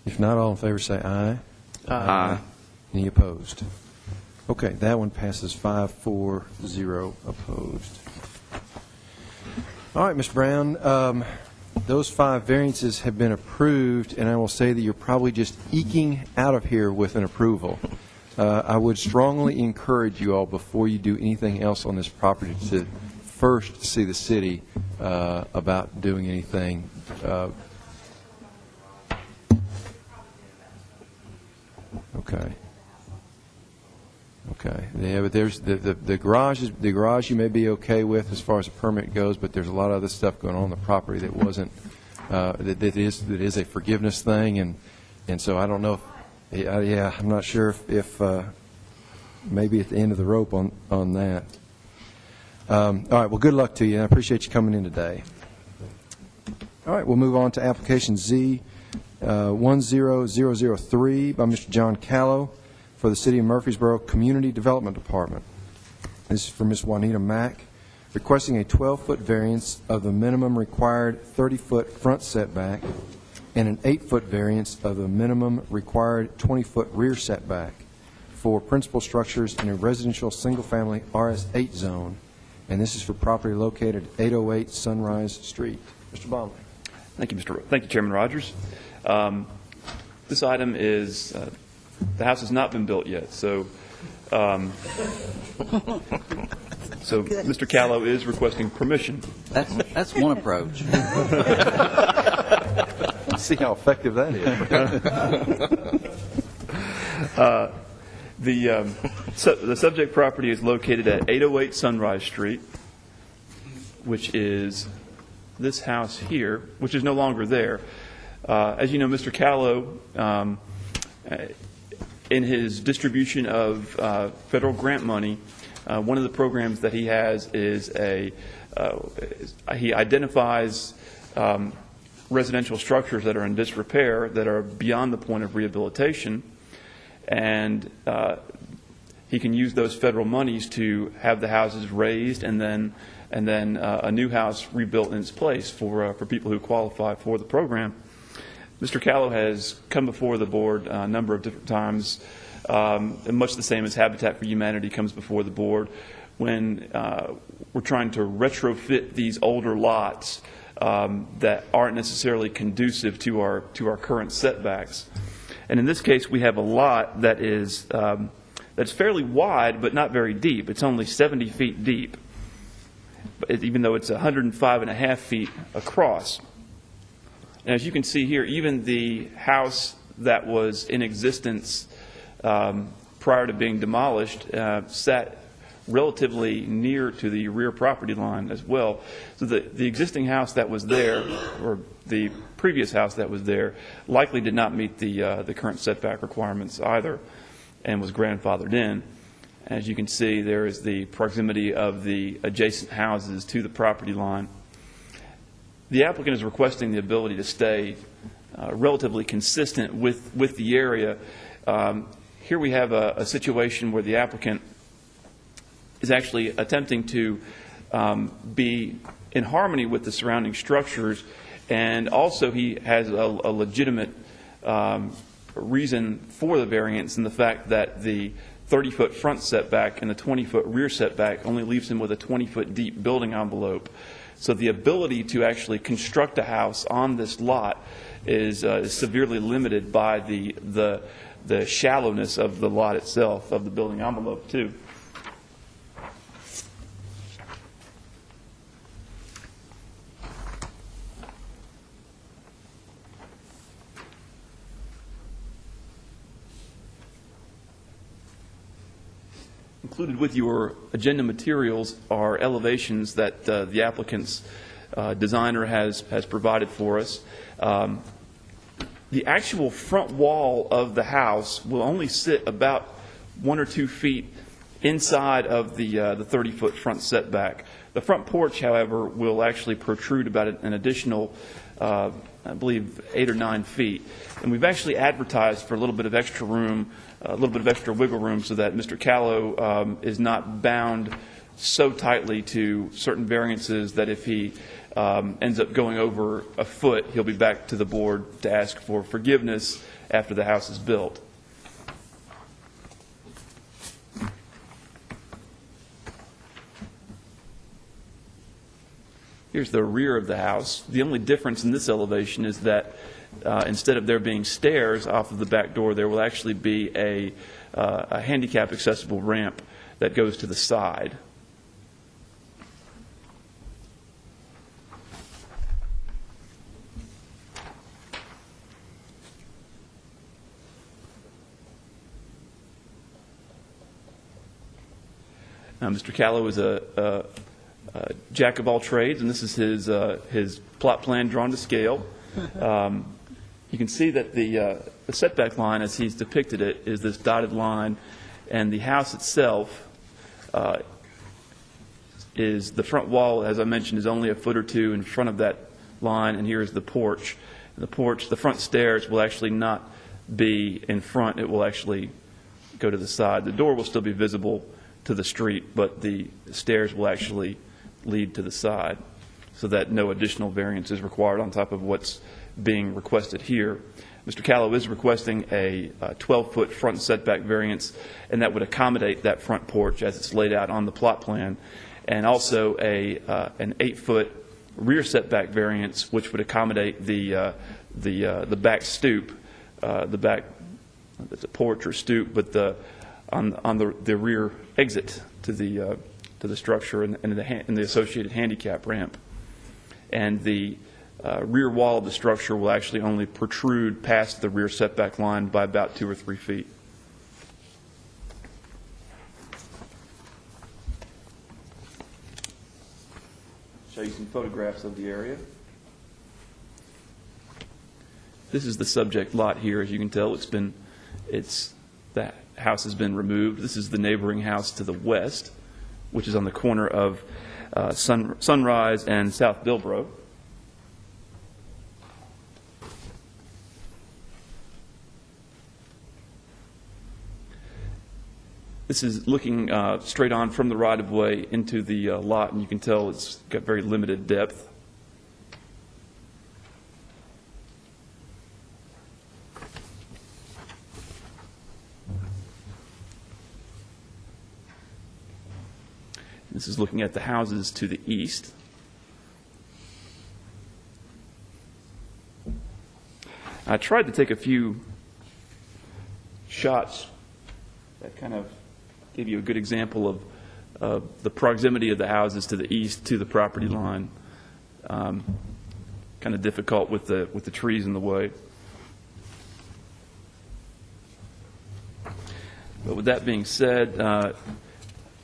If not, all in favor say aye. Aye. Any opposed? Okay, that one passes 5-4-0 opposed. All right, Ms. Brown, those 5 variances have been approved, and I will say that you're probably just eking out of here with an approval. I would strongly encourage you all, before you do anything else on this property, to first see the city about doing anything. Okay. Okay. Yeah, but there's the garage you may be okay with as far as a permit goes, but there's a lot of other stuff going on the property that wasn't that is a forgiveness thing, and so I don't know. Yeah, I'm not sure if maybe at the end of the rope on that. All right. Well, good luck to you. I appreciate you coming in today. All right. We'll move on to application Z 10003 by Mr. John Callow for the City of Murfreesboro Community Development Department. This is for Ms. Juanita Mack, requesting a 12-foot variance of the minimum required 30-foot front setback and an 8-foot variance of the minimum required 20-foot rear setback for principal structures in a residential single-family RS8 zone. And this is for property located at 808 Sunrise Street. Mr. Baumley. Thank you, Chairman Rogers. This item is, the house has not been built yet, so Mr. Callow is requesting permission. That's one approach. See how effective that is. The subject property is located at 808 Sunrise Street, which is this house here, which is no longer there. As you know, Mr. Callow, in his distribution of federal grant money, one of the programs that he has is he identifies residential structures that are in disrepair, that are beyond the point of rehabilitation, and he can use those federal monies to have the houses raised and then a new house rebuilt in its place for people who qualify for the program. Mr. Callow has come before the board a number of different times, much the same as Habitat for Humanity comes before the board, when we're trying to retrofit these older lots that aren't necessarily conducive to our current setbacks. And in this case, we have a lot that is that's fairly wide but not very deep. It's only 70 feet deep, even though it's 105.5 feet across. And as you can see here, even the house that was in existence prior to being demolished sat relatively near to the rear property line as well. So the existing house that was there, or the previous house that was there, likely did not meet the current setback requirements either, and was grandfathered in. As you can see, there is the proximity of the adjacent houses to the property line. The applicant is requesting the ability to stay relatively consistent with the area. Here we have a situation where the applicant is actually attempting to be in harmony with the surrounding structures, and also he has a legitimate reason for the variance in the fact that the 30-foot front setback and the 20-foot rear setback only leaves him with a 20-foot deep building envelope. So the ability to actually construct a house on this lot is severely limited by the shallowness of the lot itself, of the building envelope too. Included with your agenda materials are elevations that the applicant's designer has provided for us. The actual front wall of the house will only sit about 1 or 2 feet inside of the 30-foot front setback. The front porch, however, will actually protrude about an additional, I believe, 8 or 9 feet. And we've actually advertised for a little bit of extra room, a little bit of extra wiggle room, so that Mr. Callow is not bound so tightly to certain variances that if he ends up going over a foot, he'll be back to the board to ask for forgiveness after the house is built. Here's the rear of the house. The only difference in this elevation is that instead of there being stairs off of the back door, there will actually be a handicap accessible ramp that goes to the side. Mr. Callow is a jack of all trades, and this is his plot plan drawn to scale. You can see that the setback line, as he's depicted it, is this dotted line, and the house itself is the front wall, as I mentioned, is only a foot or two in front of that line, and here is the porch. And the front stairs will actually not be in front; it will actually go to the side. The door will still be visible to the street, but the stairs will actually lead to the side, so that no additional variance is required on top of what's being requested here. Mr. Callow is requesting a 12-foot front setback variance, and that would accommodate that front porch as it's laid out on the plot plan, and also an 8-foot rear setback variance, which would accommodate the back stoop, the back, it's a porch or stoop, but on the rear exit to the structure and the associated handicap ramp. And the rear wall of the structure will actually only protrude past the rear setback line by about 2 or 3 feet. Show you some photographs of the area. This is the subject lot here. As you can tell, that house has been removed. This is the neighboring house to the west, which is on the corner of Sunrise and South Bilbro. This is looking straight on from the right-of-way into the lot, and you can tell it's got very limited depth. This is looking at the houses to the east. I tried to take a few shots that kind of give you a good example of the proximity of the houses to the east to the property line. Kind of difficult with the trees in the way. But with that being said,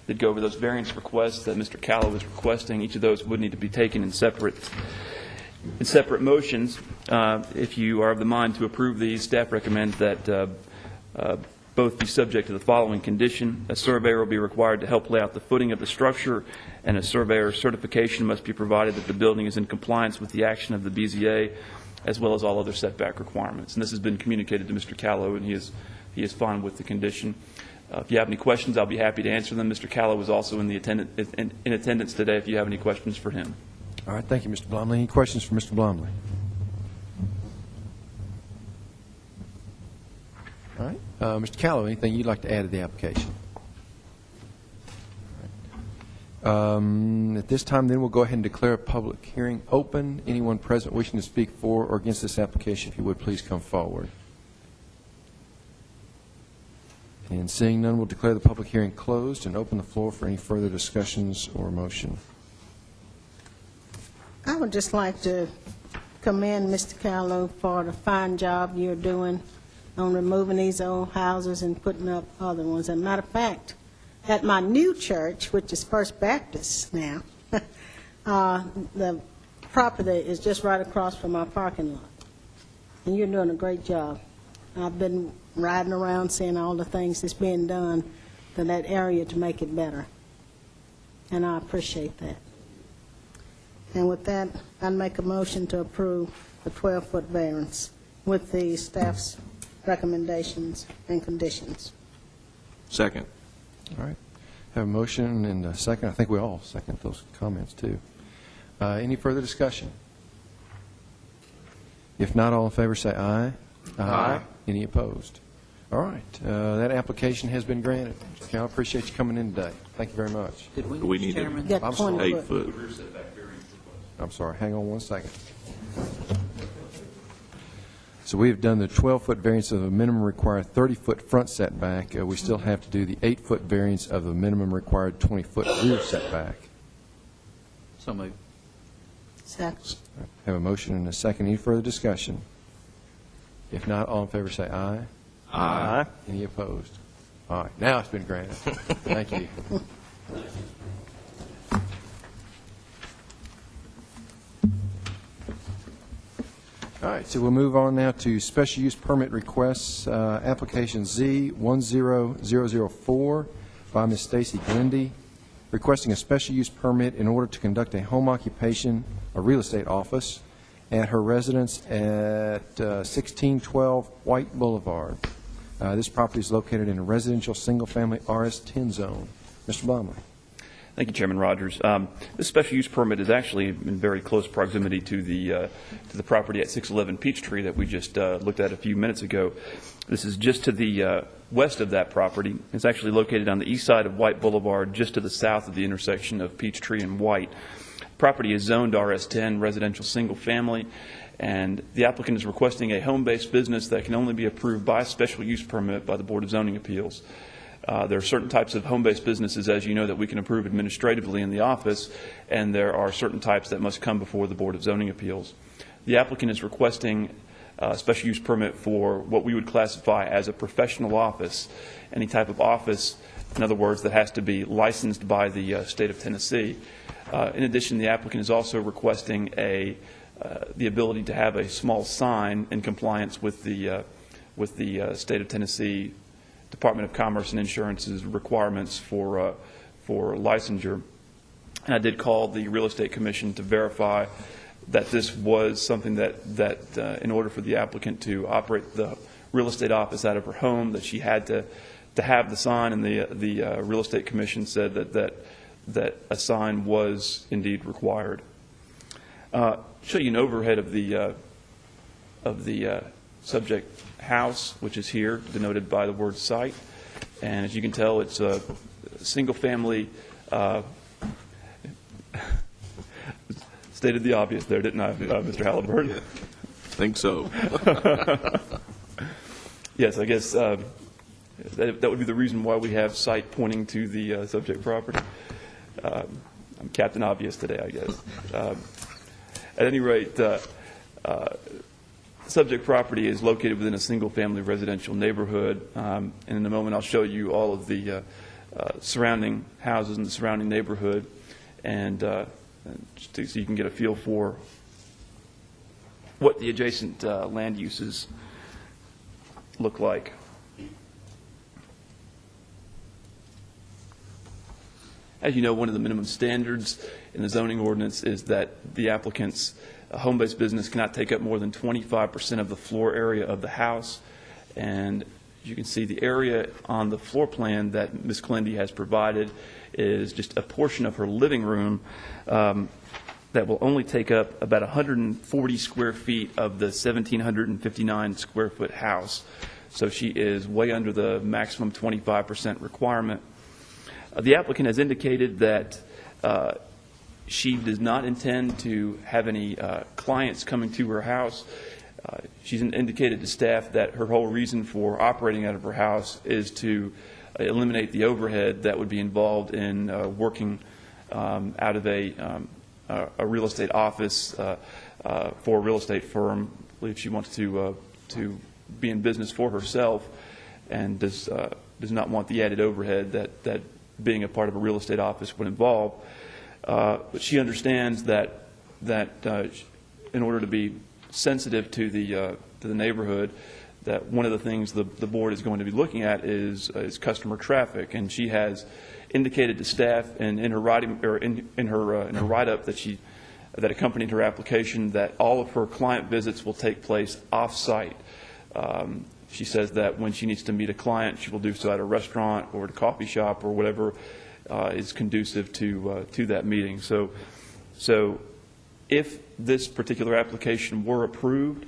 did go over those variance requests that Mr. Callow is requesting. Each of those would need to be taken in separate motions. If you are of the mind to approve these, staff recommends that both be subject to the following condition. A surveyor will be required to help lay out the footing of the structure, and a surveyor's certification must be provided that the building is in compliance with the action of the BZA, as well as all other setback requirements. And this has been communicated to Mr. Callow, and he is fine with the condition. If you have any questions, I'll be happy to answer them. Mr. Callow is also in attendance today if you have any questions for him. All right, thank you, Mr. Blomley. Any questions for Mr. Blomley? All right. Mr. Callow, anything you'd like to add to the application? All right. At this time, then, we'll go ahead and declare a public hearing open. Anyone present wishing to speak for or against this application, if you would, please come forward. And seeing none, we'll declare the public hearing closed and open the floor for any further discussions or motion. I would just like to commend Mr. Callow for the fine job you're doing on removing these old houses and putting up other ones. As a matter of fact, at my new church, which is First Baptist now, the property is just right across from our parking lot. And you're doing a great job. I've been riding around seeing all the things that's being done to that area to make it better. And I appreciate that. And with that, I'd make a motion to approve the 12-foot variance with the staff's recommendations and conditions. Second. All right. Have a motion and a second. I think we all second those comments, too. Any further discussion? If not, all in favor say aye. Aye. Any opposed? All right. That application has been granted. Mr. Cal, I appreciate you coming in today. Thank you very much. Did we, We Mr. need to- Chairman? Got I'm 20 sorry. 8 foot. I'm sorry. Hang on one second. So we have done the 12-foot variance of a minimum required 30-foot front setback. We still have to do the 8-foot variance of the minimum required 20-foot rear setback. So moved. Second. Have a motion and a second. Any further discussion? If not, all in favor say aye. Aye. Any opposed? All right. Now it's been granted. Thank you. All right, so we'll move on now to special use permit requests, application Z10004 by Ms. Stacy Glendy, requesting a special use permit in order to conduct a home occupation, a real estate office, at her residence at 1612 White Boulevard. This property is located in a residential single-family RS-10 zone. Mr. Blomley. Thank you, Chairman Rogers. This special use permit is actually in very close proximity to the property at 611 Peachtree that we just looked at a few minutes ago. This is just to the west of that property. It's actually located on the east side of White Boulevard, just to the south of the intersection of Peachtree and White. Property is zoned RS-10, residential single family, and the applicant is requesting a home-based business that can only be approved by a special use permit by the Board of Zoning Appeals. There are certain types of home-based businesses, as you know, that we can approve administratively in the office, and there are certain types that must come before the Board of Zoning Appeals. The applicant is requesting a special use permit for what we would classify as a professional office, any type of office, in other words, that has to be licensed by the state of Tennessee. In addition, the applicant is also requesting a the ability to have a small sign in compliance with the State of Tennessee Department of Commerce and Insurance's requirements for licensure. And I did call the Real Estate Commission to verify that this was something that in order for the applicant to operate the real estate office out of her home, that she had to have the sign, and the Real Estate Commission said that a sign was indeed required. Show you an overhead of the subject house, which is here, denoted by the word site. And as you can tell, it's a single-family. Stated the obvious there, didn't I, Mr. Halliburton? Yeah, think so. Yes, I guess that would be the reason why we have site pointing to the subject property. I'm Captain Obvious today, I guess. At any rate, subject property is located within a single-family residential neighborhood, and in a moment I'll show you all of the surrounding houses in the surrounding neighborhood, and so you can get a feel for what the adjacent land uses look like. As you know, one of the minimum standards in the zoning ordinance is that the applicant's home-based business cannot take up more than 25% of the floor area of the house. And you can see the area on the floor plan that Ms. Clendy has provided is just a portion of her living room that will only take up about 140 square feet of the 1,759 square foot house. So she is way under the maximum 25% requirement. The applicant has indicated that she does not intend to have any clients coming to her house. She's indicated to staff that her whole reason for operating out of her house is to eliminate the overhead that would be involved in working out of a real estate office for a real estate firm. I believe she wants to be in business for herself and does not want the added overhead that being a part of a real estate office would involve. But she understands that in order to be sensitive to the neighborhood, that one of the things the board is going to be looking at is customer traffic, and she has indicated to staff and in her writing or in her write-up that accompanied her application that all of her client visits will take place off-site. She says that when she needs to meet a client, she will do so at a restaurant or at a coffee shop or whatever is conducive to that meeting. So if this particular application were approved,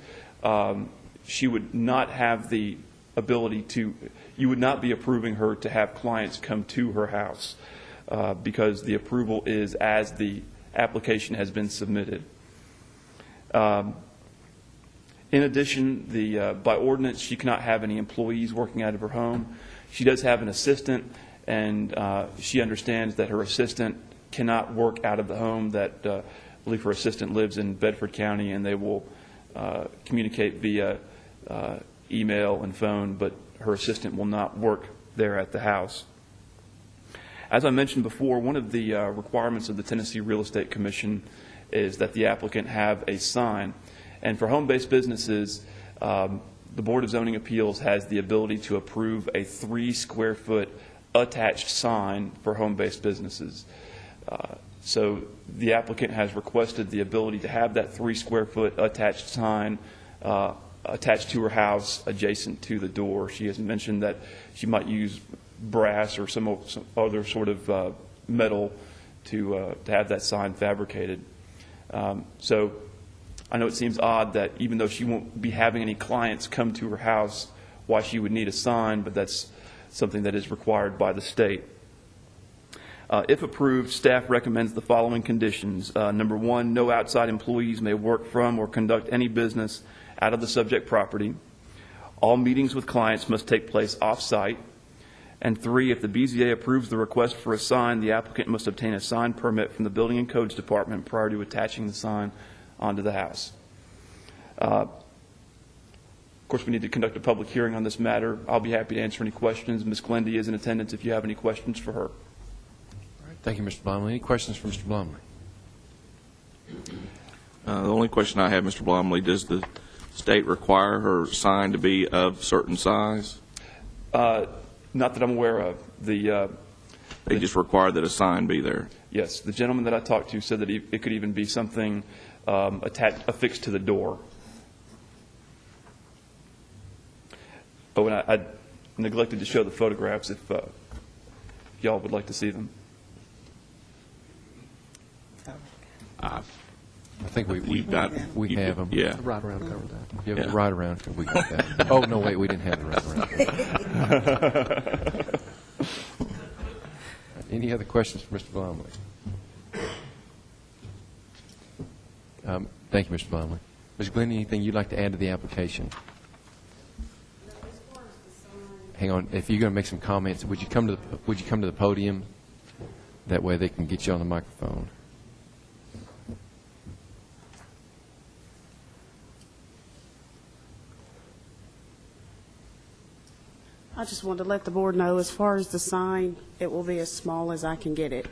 she would not have the ability to, you would not be approving her to have clients come to her house because the approval is as the application has been submitted. In addition, by ordinance, she cannot have any employees working out of her home. She does have an assistant, and she understands that her assistant cannot work out of the home, that I believe her assistant lives in Bedford County, and they will communicate via email and phone, but her assistant will not work there at the house. As I mentioned before, one of the requirements of the Tennessee Real Estate Commission is that the applicant have a sign. And for home-based businesses, the Board of Zoning Appeals has the ability to approve a 3-square-foot attached sign for home-based businesses. So the applicant has requested the ability to have that 3-square-foot attached sign attached to her house adjacent to the door. She has mentioned that she might use brass or some other sort of metal to have that sign fabricated. So I know it seems odd that even though she won't be having any clients come to her house, why she would need a sign, but that's something that is required by the state. If approved, staff recommends the following conditions. Number one, no outside employees may work from or conduct any business out of the subject property. All meetings with clients must take place off-site. And 3, if the BZA approves the request for a sign, the applicant must obtain a sign permit from the Building and Codes Department prior to attaching the sign onto the house. Of course, we need to conduct a public hearing on this matter. I'll be happy to answer any questions. Ms. Glendy is in attendance if you have any questions for her. All right, thank you, Mr. Blomley. Any questions for Mr. Blomley? The only question I have, Mr. Blomley, does the state require her sign to be of certain size? Not that I'm aware of. They just require that a sign be there. Yes, the gentleman that I talked to said that it could even be something affixed to the door. Oh, and I neglected to show the photographs if y'all would like to see them. I think we You've got, we have them. Yeah. Right around cover that. Yeah, Yeah. right around. We got that. Oh, no, wait, we didn't have it right around. Any other questions for Mr. Blomley? Thank you, Mr. Blomley. Ms. Glenn, anything you'd like to add to the application? Hang on. If you're going to make some comments, would you come to the podium? That way they can get you on the microphone. I just wanted to let the board know, as far as the sign, it will be as small as I can get it,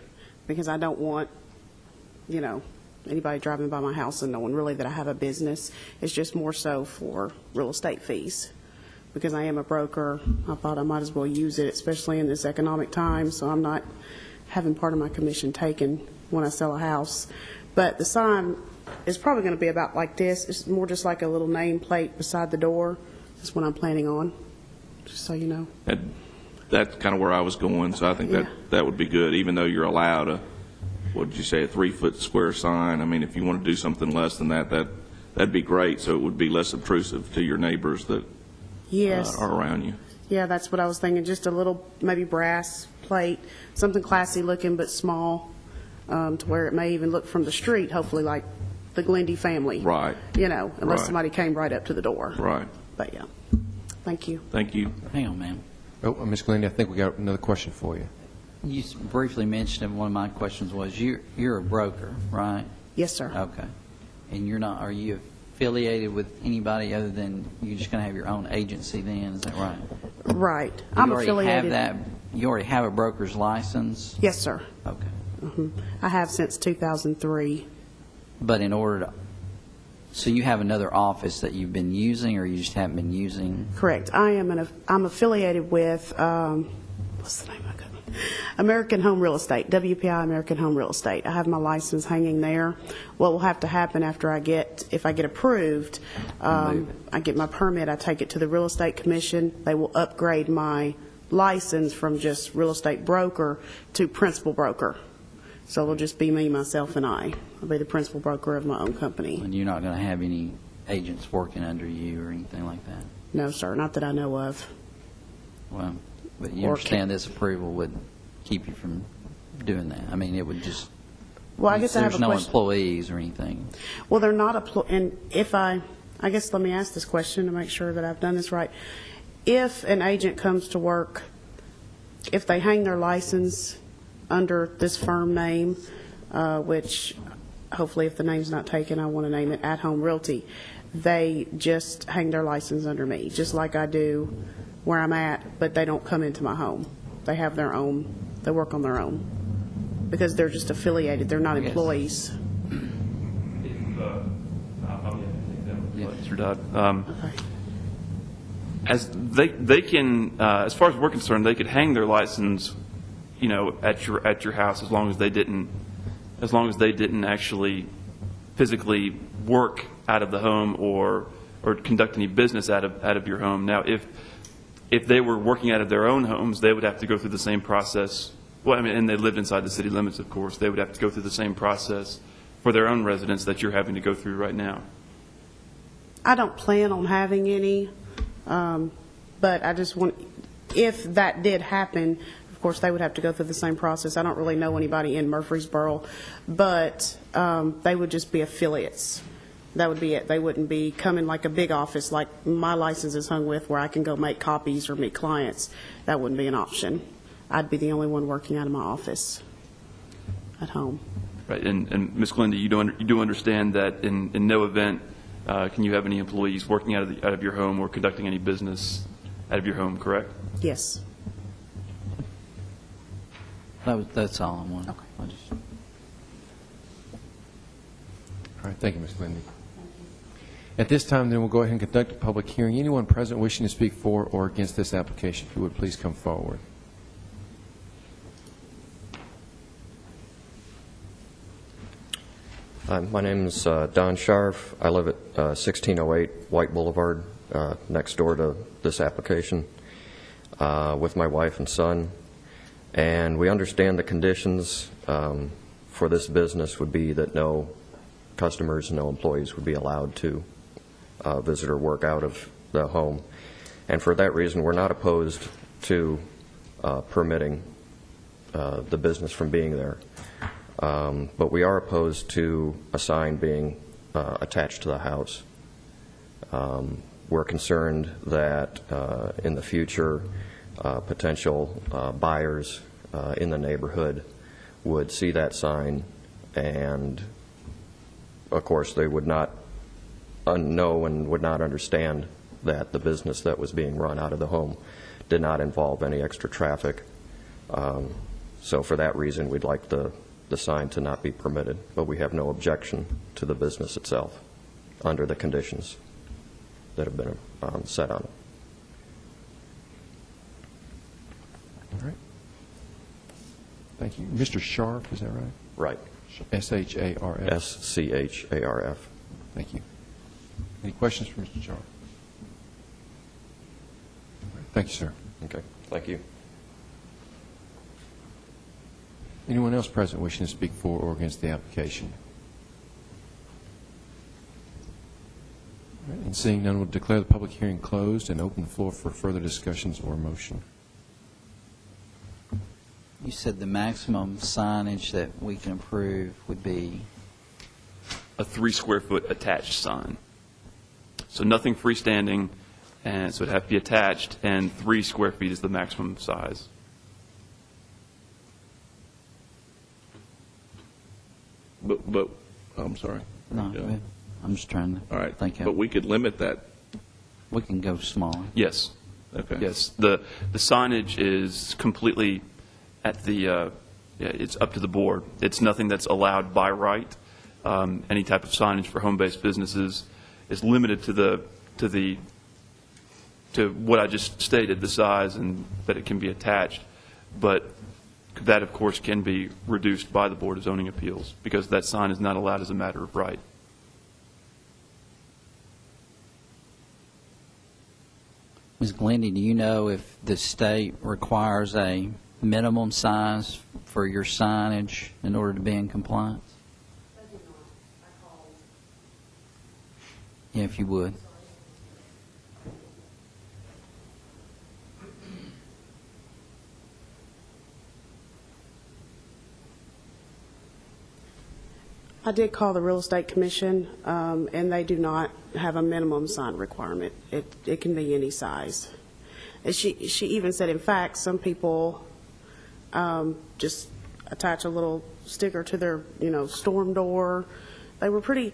because I don't want, anybody driving by my house and knowing really that I have a business. It's just more so for real estate fees. Because I am a broker, I thought I might as well use it, especially in this economic time, so I'm not having part of my commission taken when I sell a house. But the sign is probably going to be about like this. It's more just like a little nameplate beside the door. That's what I'm planning on, just so you know. That's kind of where I was going, so I think that would be good, even though you're allowed a, what did you say, a 3-foot square sign. I mean, if you want to do something less than that'd be great, so it would be less obtrusive to your neighbors that are around you. Yeah, that's what I was thinking, just a little maybe brass plate, something classy looking but small, to where it may even look from the street, hopefully like the Glendy family. Right. Unless Right. somebody came right up to the door. Right. But yeah, thank you. Thank you. Hang on, ma'am. Oh, Ms. Glenn, I think we got another question for you. You briefly mentioned, and one of my questions was, you're a broker, right? Yes, sir. Okay. And are you affiliated with anybody other than, you're just going to have your own agency then, is that right? Right. You I'm already affiliated. You already have a broker's license? Yes, sir. Okay. I have since 2003. But in order to, so you have another office that you've been using, or you just haven't been using? Correct. I'm affiliated with, what's the name of it? American Home Real Estate, WPI American Home Real Estate. I have my license hanging there. What will have to happen after if I get approved, I get my permit, I take it to the Real Estate Commission. They will upgrade my license from just real estate broker to principal broker. So it'll just be me, myself, and I. I'll be the principal broker of my own company. And you're not going to have any agents working under you or anything like that? No, sir, not that I know of. Well, but you understand this approval would keep you from doing that? I mean, it would just, Well, I guess I have a there's no question. employees or anything? Well, they're not, and if I guess let me ask this question to make sure that I've done this right. If an agent comes to work, if they hang their license under this firm name, which hopefully if the name's not taken, I want to name it At Home Realty, they just hang their license under me, just like I do where I'm at, but they don't come into my home. They have their own, they work on their own, because they're just affiliated, they're not employees. Mr. Dodd. As they can, as far as we're concerned, they could hang their license, at your house as long as they didn't actually physically work out of the home or conduct any business out of your home. Now, if they were working out of their own homes, they would have to go through the same process. Well, I mean, and they lived inside the city limits, of course. They would have to go through the same process for their own residents that you're having to go through right now. I don't plan on having any, but I just want, if that did happen, of course, they would have to go through the same process. I don't really know anybody in Murfreesboro, but they would just be affiliates. That would be it. They wouldn't be coming like a big office like my license is hung with, where I can go make copies or meet clients. That wouldn't be an option. I'd be the only one working out of my office at home. Right, and Ms. Glinda, you do understand that in no event can you have any employees working out of your home or conducting any business out of your home, correct? Yes. That's all I wanted. Okay. I just, All right. Thank you, Ms. Lindy. At this time, then, we'll go ahead and conduct a public hearing. Anyone present wishing to speak for or against this application, if you would please come forward. Hi, my name is Don Scharf. I live at 1608 White Boulevard, next door to this application, with my wife and son. And we understand the conditions for this business would be that no customers, no employees would be allowed to visit or work out of the home. And for that reason, we're not opposed to permitting the business from being there. But we are opposed to a sign being attached to the house. We're concerned that in the future, potential buyers in the neighborhood would see that sign, and of course they would not know and would not understand that the business that was being run out of the home did not involve any extra traffic. So for that reason, we'd like the sign to not be permitted, but we have no objection to the business itself under the conditions that have been set on it. All right. Thank you. Mr. Scharf, is that right? Right. S-H-A-R-F. S-C-H-A-R-F. Thank you. Any questions for Mr. Scharf? All right. Thank you, sir. Okay. Thank you. Anyone else present wishing to speak for or against the application? All right. And seeing none, we'll declare the public hearing closed and open the floor for further discussions or motion. You said the maximum signage that we can approve would be? A 3-square-foot attached sign. So nothing freestanding, and so it'd have to be attached, and 3 square feet is the maximum size. But I'm sorry. No, Yeah. go ahead. I'm just trying to All right. think But out. we could limit that. We can go smaller. Yes. Okay. Yes. The signage is completely at the, it's up to the board. It's nothing that's allowed by right. Any type of signage for home-based businesses is limited to what I just stated, the size and that it can be attached. But that, of course, can be reduced by the Board of Zoning Appeals because that sign is not allowed as a matter of right. Ms. Glendy, do you know if the state requires a minimum size for your signage in order to be in compliance? Yeah, if you would. I did call the Real Estate Commission, and they do not have a minimum sign requirement. It can be any size. And she even said, in fact, some people just attach a little sticker to their, storm door. They were pretty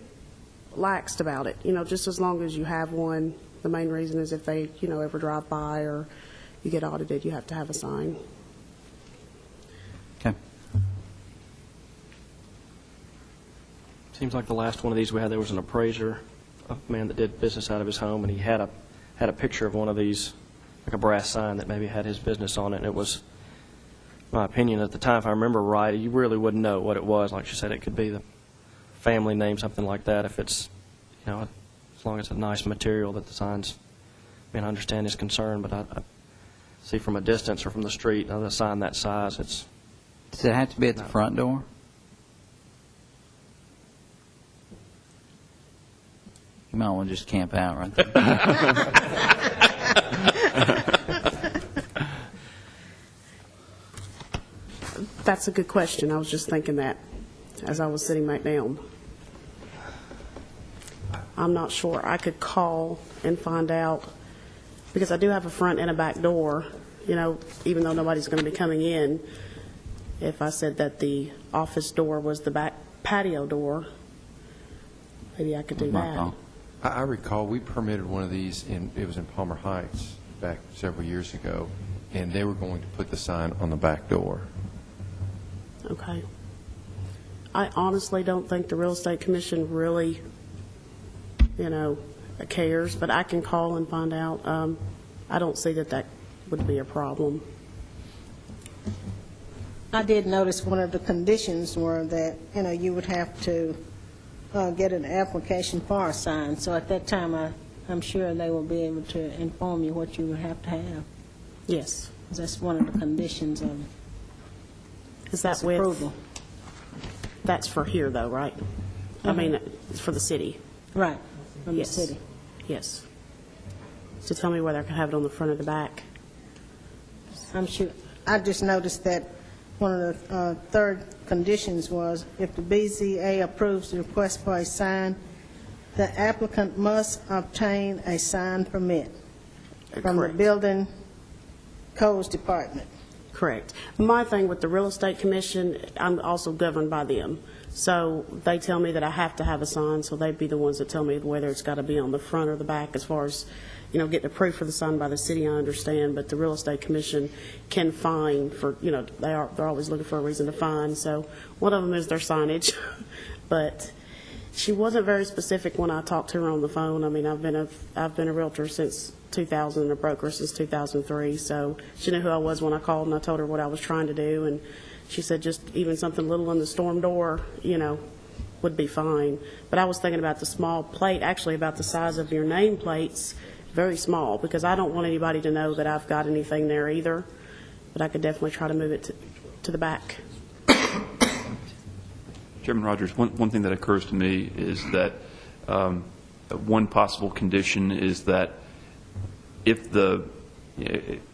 laxed about it, just as long as you have one. The main reason is if they, ever drive by or you get audited, you have to have a sign. Okay. Seems like the last one of these we had, there was an appraiser, a man that did business out of his home, and he had a picture of one of these, like a brass sign that maybe had his business on it, and it was, my opinion at the time, if I remember right, you really wouldn't know what it was. Like she said, it could be the family name, something like that, if it's, as long as it's a nice material that the signs, I understand his concern, but I see from a distance or from the street, a sign that size, it's... Does it have to be at the front door? You might want to just camp out right there. That's a good question. I was just thinking that as I was sitting back down. I'm not sure. I could call and find out, because I do have a front and a back door, even though nobody's going to be coming in. If I said that the office door was the back patio door, maybe I could do that. I recall we permitted one of these, it was in Palmer Heights back several years ago, and they were going to put the sign on the back door. Okay. I honestly don't think the Real Estate Commission really, cares, but I can call and find out. I don't see that would be a problem. I did notice one of the conditions were that, you would have to get an application for a sign. So at that time, I'm sure they will be able to inform you what you would have to have. Yes. That's one of the conditions of Is that this approval. That's for here, though, right? I mean, it's for the city. Right, from the Yes. city. Yes. So tell me whether I can have it on the front or the back. I'm sure, I just noticed that one of the third conditions was if the BZA approves the request for a sign, the applicant must obtain a sign permit from the Correct. Building Codes Department. Correct. My thing with the Real Estate Commission, I'm also governed by them. So they tell me that I have to have a sign, so they'd be the ones that tell me whether it's got to be on the front or the back as far as, getting approved for the sign by the city, I understand, but the Real Estate Commission can fine for, they're always looking for a reason to fine. So one of them is their signage. But she wasn't very specific when I talked to her on the phone. I mean, I've been a realtor since 2000 and a broker since 2003, so she knew who I was when I called, and I told her what I was trying to do, and she said just even something little in the storm door, would be fine. But I was thinking about the small plate, actually about the size of your name plates, very small, because I don't want anybody to know that I've got anything there either, but I could definitely try to move it to the back. Chairman Rogers, one thing that occurs to me is that one possible condition is that if the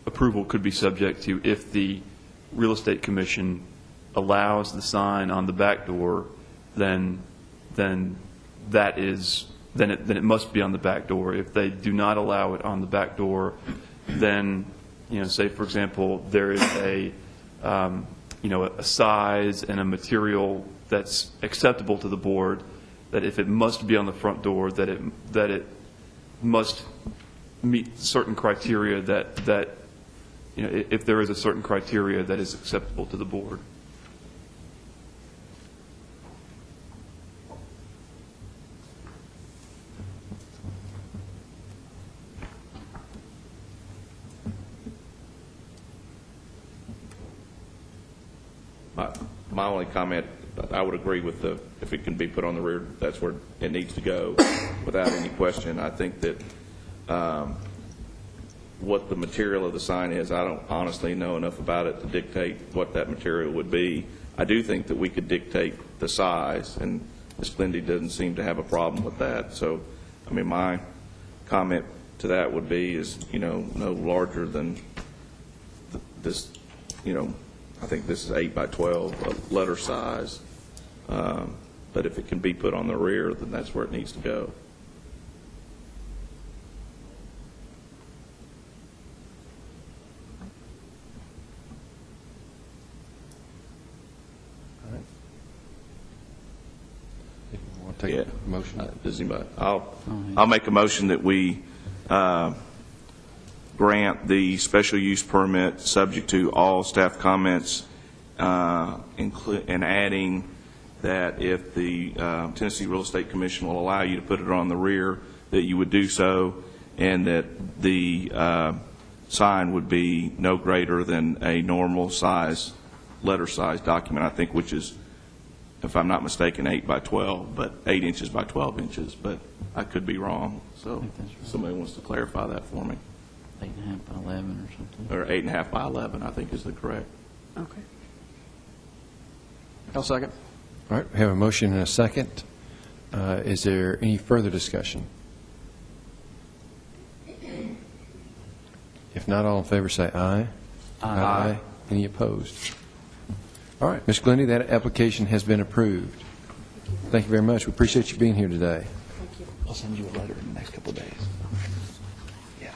approval could be subject to if the Real Estate Commission allows the sign on the back door, then it must be on the back door. If they do not allow it on the back door, then say for example there is a size and a material that's acceptable to the board, that if it must be on the front door, that it must meet certain criteria that if there is a certain criteria that is acceptable to the board. My only comment, I would agree with if it can be put on the rear, that's where it needs to go without any question. I think that what the material of the sign is, I don't honestly know enough about it to dictate what that material would be. I do think that we could dictate the size, and Ms. Glendy doesn't seem to have a problem with that. So, I mean, my comment to that would be is, no larger than this, I think this is 8 by 12 letter size. But if it can be put on the rear, then that's where it needs to go. Take a motion. Does anybody? I'll make a motion that we grant the special use permit subject to all staff comments, and adding that if the Tennessee Real Estate Commission will allow you to put it on the rear, that you would do so, and that the sign would be no greater than a normal size, letter size document, I think, which is, if I'm not mistaken, 8 by 12, but 8 inches by 12 inches, but I could be wrong. So if somebody wants to clarify that for me. 8.5 by 11 or something. Or 8.5 by 11, I think is the correct. Okay. I'll second. All right, we have a motion and a second. Is there any further discussion? If not, all in favor say aye. Aye. Any opposed? All right, Ms. Glendy, that application has been approved. Thank you very much. We appreciate you being here today. I'll send you a letter in the next couple of days. Yeah.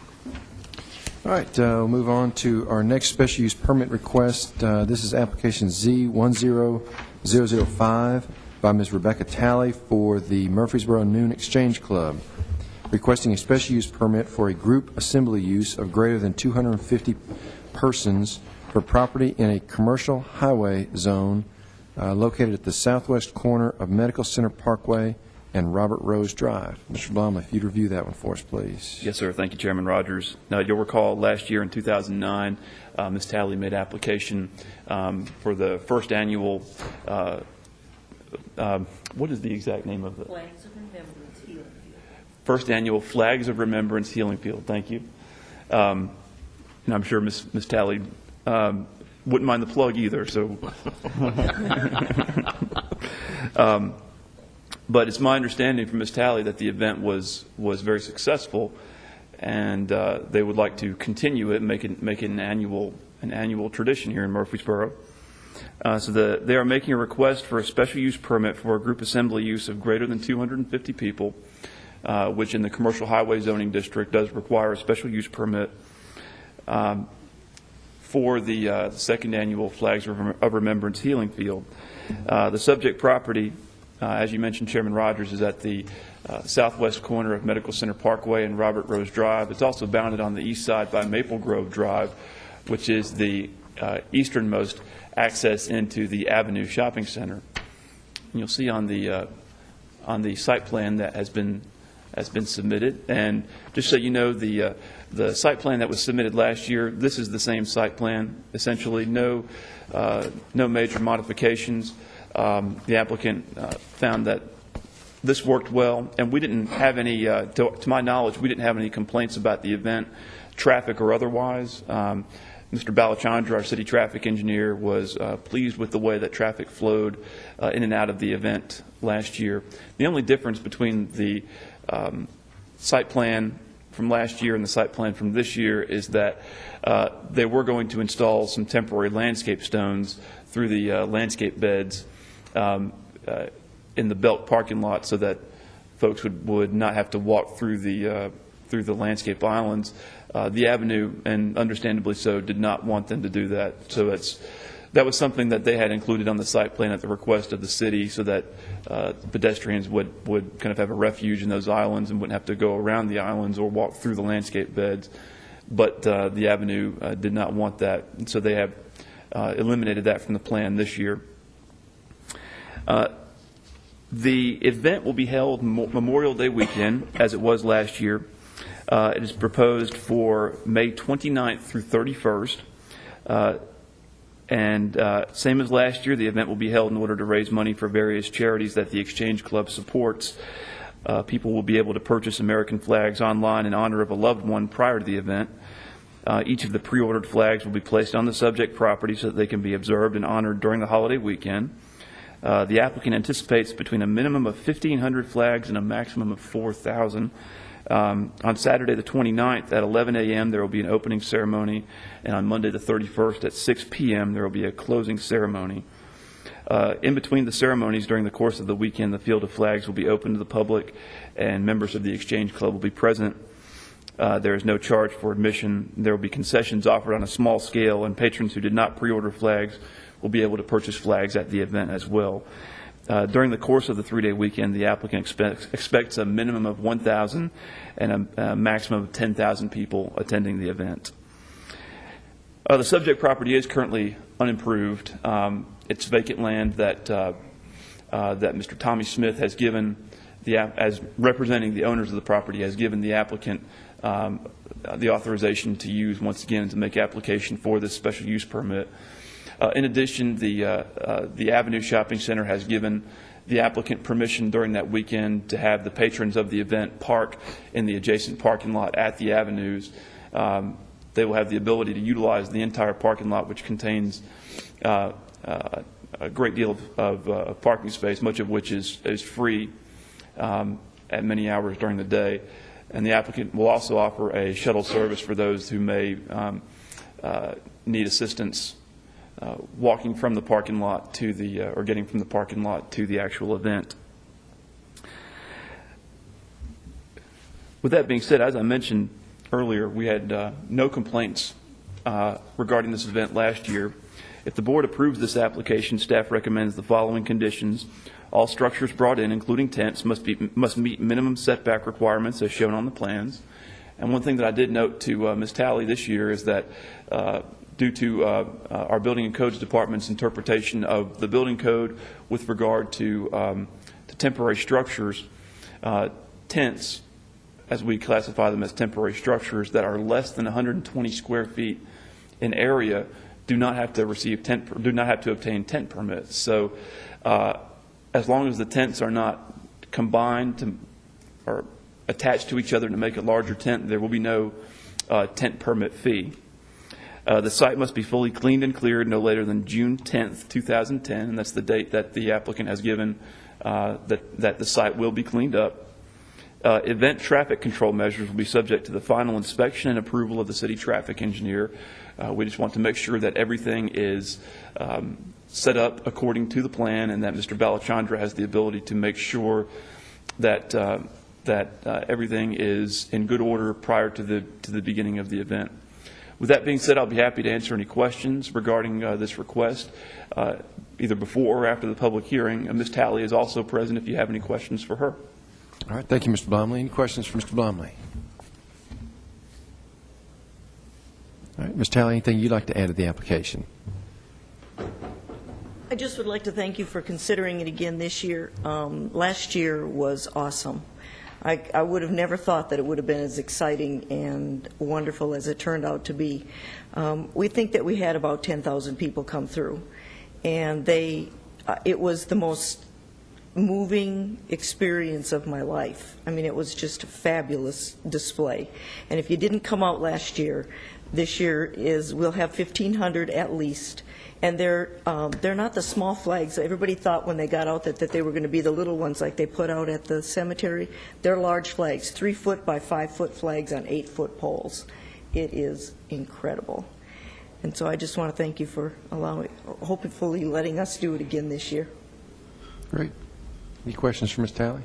All right, we'll move on to our next special use permit request. This is application Z10005 by Ms. Rebecca Talley for the Murfreesboro Noon Exchange Club, requesting a special use permit for a group assembly use of greater than 250 persons for property in a commercial highway zone located at the southwest corner of Medical Center Parkway and Robert Rose Drive. Mr. Blum, if you'd review that one for us, please. Yes, sir. Thank you, Chairman Rogers. Now, you'll recall last year in 2009, Ms. Talley made application for the first annual, what is the exact name of it? Flags of Remembrance Healing Field. First annual Flags of Remembrance Healing Field. Thank you. And I'm sure Ms. Talley wouldn't mind the plug either. So, but it's my understanding from Ms. Talley that the event was very successful, and they would like to continue it and make it an annual tradition here in Murfreesboro. So they are making a request for a special use permit for a group assembly use of greater than 250 people, which in the commercial highway zoning district does require a special use permit for the second annual Flags of Remembrance Healing Field. The subject property, as you mentioned, Chairman Rogers, is at the southwest corner of Medical Center Parkway and Robert Rose Drive. It's also bounded on the east side by Maple Grove Drive, which is the easternmost access into the Avenue Shopping Center. And you'll see on the site plan that has been submitted. And just so you know, the site plan that was submitted last year, this is the same site plan. Essentially, no major modifications. The applicant found that this worked well, and we didn't have any, to my knowledge, we didn't have any complaints about the event, traffic or otherwise. Mr. Balachandra, our city traffic engineer, was pleased with the way that traffic flowed in and out of the event last year. The only difference between the site plan from last year and the site plan from this year is that they were going to install some temporary landscape stones through the landscape beds in the Belk parking lot, so that folks would not have to walk through the landscape islands. The Avenue, and understandably so, did not want them to do that. So that was something that they had included on the site plan at the request of the city, so that pedestrians would kind of have a refuge in those islands and wouldn't have to go around the islands or walk through the landscape beds. But the Avenue did not want that, and so they have eliminated that from the plan this year. The event will be held Memorial Day weekend, as it was last year. It is proposed for May 29th through 31st. And same as last year, the event will be held in order to raise money for various charities that the Exchange Club supports. People will be able to purchase American flags online in honor of a loved one prior to the event. Each of the pre-ordered flags will be placed on the subject property so that they can be observed and honored during the holiday weekend. The applicant anticipates between a minimum of 1,500 flags and a maximum of 4,000. On Saturday the 29th at 11 a.m. there will be an opening ceremony, and on Monday the 31st at 6 p.m. there will be a closing ceremony. In between the ceremonies during the course of the weekend, the field of flags will be open to the public, and members of the Exchange Club will be present. There is no charge for admission. There will be concessions offered on a small scale, and patrons who did not pre-order flags will be able to purchase flags at the event as well. During the course of the three-day weekend, the applicant expects a minimum of 1,000 and a maximum of 10,000 people attending the event. The subject property is currently unimproved. It's vacant land that Mr. Tommy Smith has given, as representing the owners of the property, has given the applicant the authorization to use once again to make application for this special use permit. In addition, the Avenue Shopping Center has given the applicant permission during that weekend to have the patrons of the event park in the adjacent parking lot at the Avenues. They will have the ability to utilize the entire parking lot, which contains a great deal of parking space, much of which is free at many hours during the day. And the applicant will also offer a shuttle service for those who may need assistance walking from the parking lot to the, or getting from the parking lot to the actual event. With that being said, as I mentioned earlier, we had no complaints regarding this event last year. If the board approves this application, staff recommends the following conditions. All structures brought in, including tents, must meet minimum setback requirements as shown on the plans. And one thing that I did note to Ms. Talley this year is that due to our Building and Codes Department's interpretation of the building code with regard to temporary structures. Tents, as we classify them as temporary structures that are less than 120 square feet in area, do not have to obtain tent permits. So, as long as the tents are not combined or attached to each other to make a larger tent, there will be no tent permit fee. The site must be fully cleaned and cleared no later than June 10th, 2010, and that's the date that the applicant has given that the site will be cleaned up. Event traffic control measures will be subject to the final inspection and approval of the city traffic engineer. We just want to make sure that everything is set up according to the plan, and that Mr. Balachandra has the ability to make sure that everything is in good order prior to the beginning of the event. With that being said, I'll be happy to answer any questions regarding this request, either before or after the public hearing. Ms. Talley is also present if you have any questions for her. All right, thank you, Mr. Blomley. Any questions for Mr. Blomley? All right, Ms. Talley, anything you'd like to add to the application? I just would like to thank you for considering it again this year. Last year was awesome. I would have never thought that it would have been as exciting and wonderful as it turned out to be. We think that we had about 10,000 people come through, and it was the most moving experience of my life. I mean, it was just a fabulous display. And if you didn't come out last year, this year we'll have 1,500 at least. And they're not the small flags. Everybody thought when they got out that they were going to be the little ones like they put out at the cemetery. They're large flags, 3-foot by 5-foot flags on 8-foot poles. It is incredible. And so I just want to thank you for hopefully letting us do it again this year. Great. Any questions for Ms. Talley?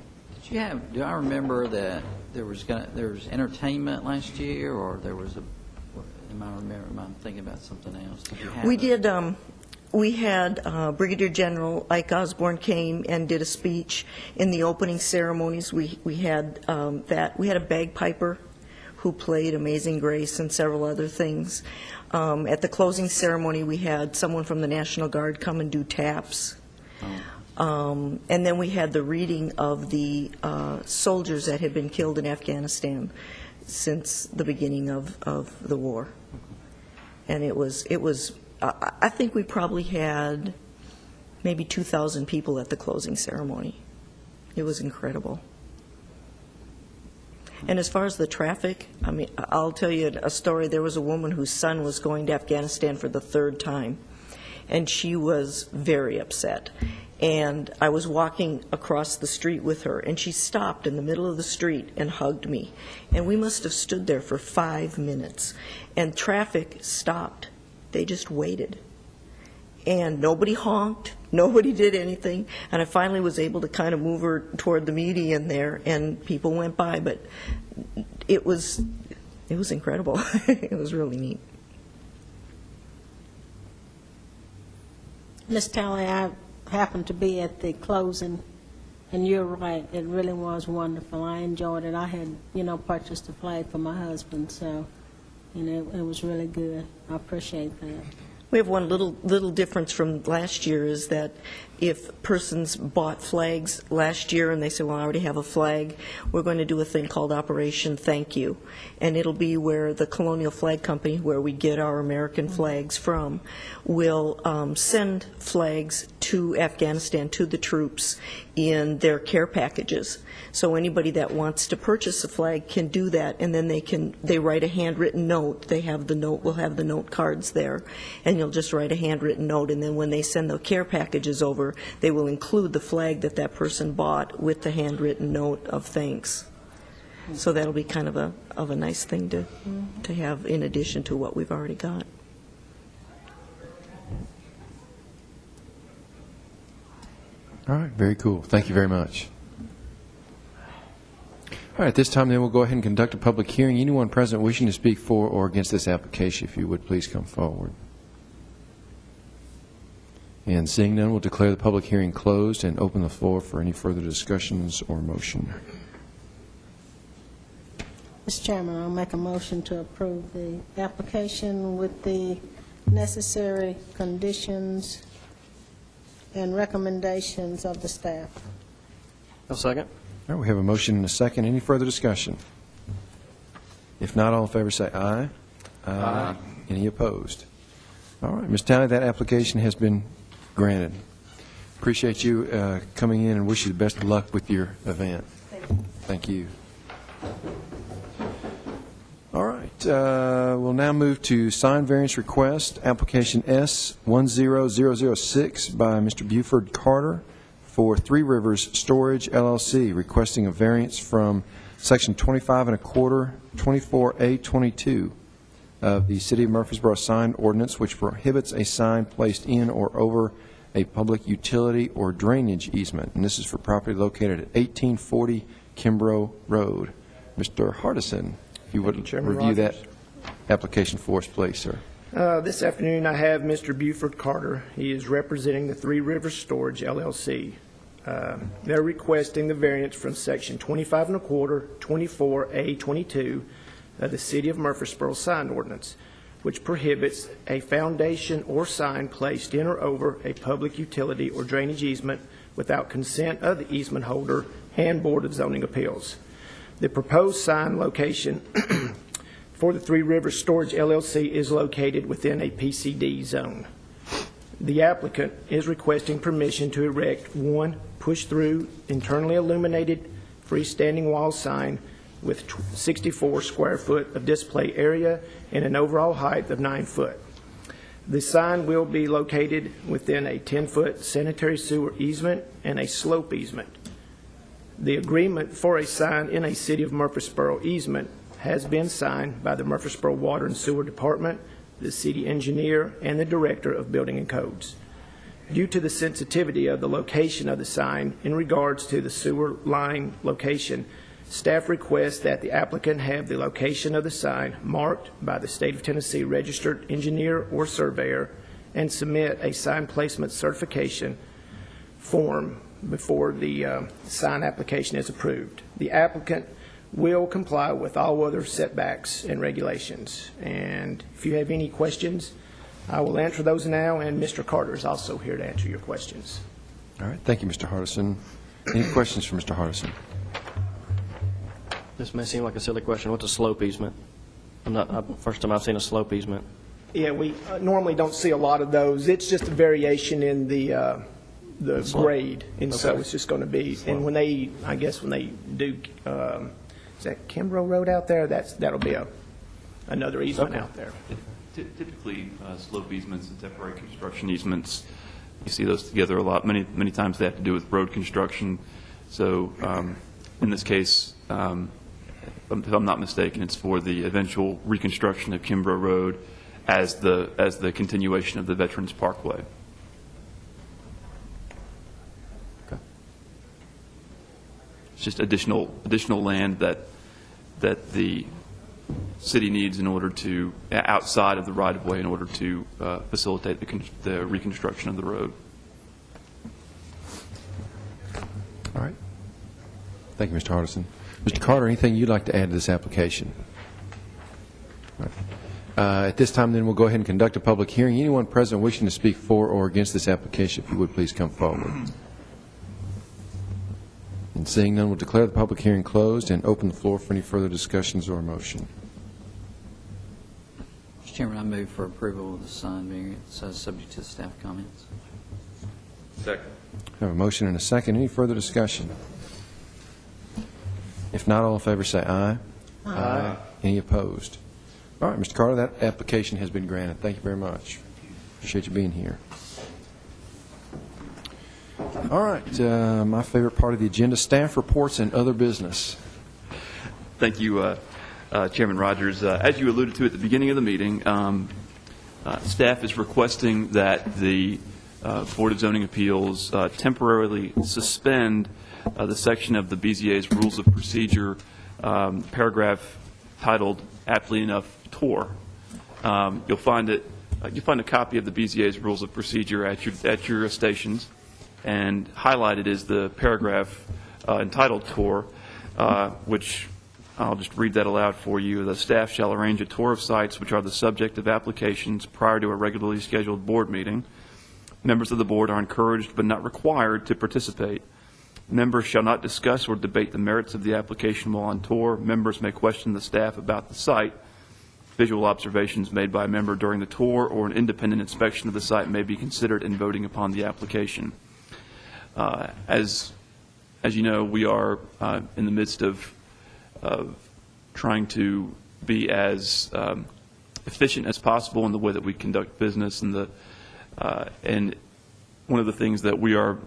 Do I remember that there was entertainment last year, or there was am I thinking about something else? We had Brigadier General Ike Osborne came and did a speech in the opening ceremonies. We had that. We had a bagpiper who played Amazing Grace and several other things. At the closing ceremony, we had someone from the National Guard come and do taps. And then we had the reading of the soldiers that had been killed in Afghanistan since the beginning of the war. And it was. I think we probably had maybe 2,000 people at the closing ceremony. It was incredible. And as far as the traffic, I mean, I'll tell you a story. There was a woman whose son was going to Afghanistan for the 3rd time, and she was very upset. And I was walking across the street with her, and she stopped in the middle of the street and hugged me. And we must have stood there for 5 minutes. And traffic stopped. They just waited. And nobody honked. Nobody did anything. And I finally was able to kind of move her toward the median there, and people went by. But it was incredible. It was really neat. Ms. Talley, I happened to be at the closing, and you're right, it really was wonderful. I enjoyed it. I had, purchased a flag for my husband, so, it was really good. I appreciate that. We have one little difference from last year is that if persons bought flags last year and they say, well, I already have a flag, we're going to do a thing called Operation Thank You. And it'll be where the Colonial Flag Company, where we get our American flags from, will send flags to Afghanistan, to the troops, in their care packages. So anybody that wants to purchase a flag can do that, and then they write a handwritten note. We'll have the note cards there, and you'll just write a handwritten note, and then when they send the care packages over, they will include the flag that person bought with the handwritten note of thanks. So that'll be kind of a nice thing to have in addition to what we've already got. All right, very cool. Thank you very much. All right, at this time, then, we'll go ahead and conduct a public hearing. Anyone present wishing to speak for or against this application, if you would, please come forward. And seeing none, we'll declare the public hearing closed and open the floor for any further discussions or motion. Mr. Chairman, I'll make a motion to approve the application with the necessary conditions and recommendations of the staff. A second. All right, we have a motion and a second. Any further discussion? If not, all in favor say aye. Aye. Any opposed? All right, Ms. Talley, that application has been granted. Appreciate you coming in and wish you the best of luck with your event. Thank you. All right, we'll now move to sign variance request, application S10006 by Mr. Buford Carter for Three Rivers Storage LLC, requesting a variance from Section 25 1/4, 24A22 of the City of Murfreesboro sign ordinance, which prohibits a sign placed in or over a public utility or drainage easement. And this is for property located at 1840 Kimbrough Road. Mr. Hardison, if you would review that application for us, please, sir. This afternoon, I have Mr. Buford Carter. He is representing the Three Rivers Storage LLC. They're requesting the variance from Section 25 1/4, 24A22 of the City of Murfreesboro sign ordinance, which prohibits a foundation or sign placed in or over a public utility or drainage easement without consent of the easement holder and Board of Zoning Appeals. The proposed sign location for the Three Rivers Storage LLC is located within a PCD zone. The applicant is requesting permission to erect one push-through, internally illuminated, freestanding wall sign with 64 square foot of display area and an overall height of 9 foot. The sign will be located within a 10-foot sanitary sewer easement and a slope easement. The agreement for a sign in a City of Murfreesboro easement has been signed by the Murfreesboro Water and Sewer Department, the city engineer, and the Director of Building and Codes. Due to the sensitivity of the location of the sign in regards to the sewer line location, staff requests that the applicant have the location of the sign marked by the State of Tennessee registered engineer or surveyor and submit a sign placement certification form before the sign application is approved. The applicant will comply with all other setbacks and regulations. And if you have any questions, I will answer those now, and Mr. Carter is also here to answer your questions. All right, thank you, Mr. Hardison. Any questions for Mr. Hardison? This may seem like a silly question. What's a slope easement? First time I've seen a slope easement. Yeah, we normally don't see a lot of those. It's just a variation in the grade, and so it's just going to be. And when they, I guess, when they do, is that Kimbrough Road out there? That'll be another easement out there. Typically, slope easements and temporary construction easements, you see those together a lot. Many times they have to do with road construction. So in this case, if I'm not mistaken, it's for the eventual reconstruction of Kimbrough Road as the continuation of the Veterans Parkway. Okay. It's just additional land that the city needs in order to, outside of the right-of-way, in order to facilitate the reconstruction of the road. All right. Thank you, Mr. Hardison. Mr. Carter, anything you'd like to add to this application? All right. At this time, then, we'll go ahead and conduct a public hearing. Anyone present wishing to speak for or against this application, if you would, please come forward. And seeing none, we'll declare the public hearing closed and open the floor for any further discussions or motion. Mr. Chairman, I move for approval of the sign variance, subject to staff comments. Second. I have a motion and a second. Any further discussion? If not, all in favor say aye. Aye. Any opposed? All right, Mr. Carter, that application has been granted. Thank you very much. Appreciate you being here. All right, my favorite part of the agenda, staff reports and other business. Thank you, Chairman Rogers. As you alluded to at the beginning of the meeting, staff is requesting that the Board of Zoning Appeals temporarily suspend the section of the BZA's Rules of Procedure, paragraph titled, aptly enough, TOR. You'll find a copy of the BZA's Rules of Procedure at your stations, and highlighted is the paragraph entitled TOR, which I'll just read that aloud for you. The staff shall arrange a tour of sites which are the subject of applications prior to a regularly scheduled board meeting. Members of the board are encouraged but not required to participate. Members shall not discuss or debate the merits of the application while on tour. Members may question the staff about the site. Visual observations made by a member during the tour or an independent inspection of the site may be considered in voting upon the application. As you know, we are in the midst of trying to be as efficient as possible in the way that we conduct business, and one of the things that we are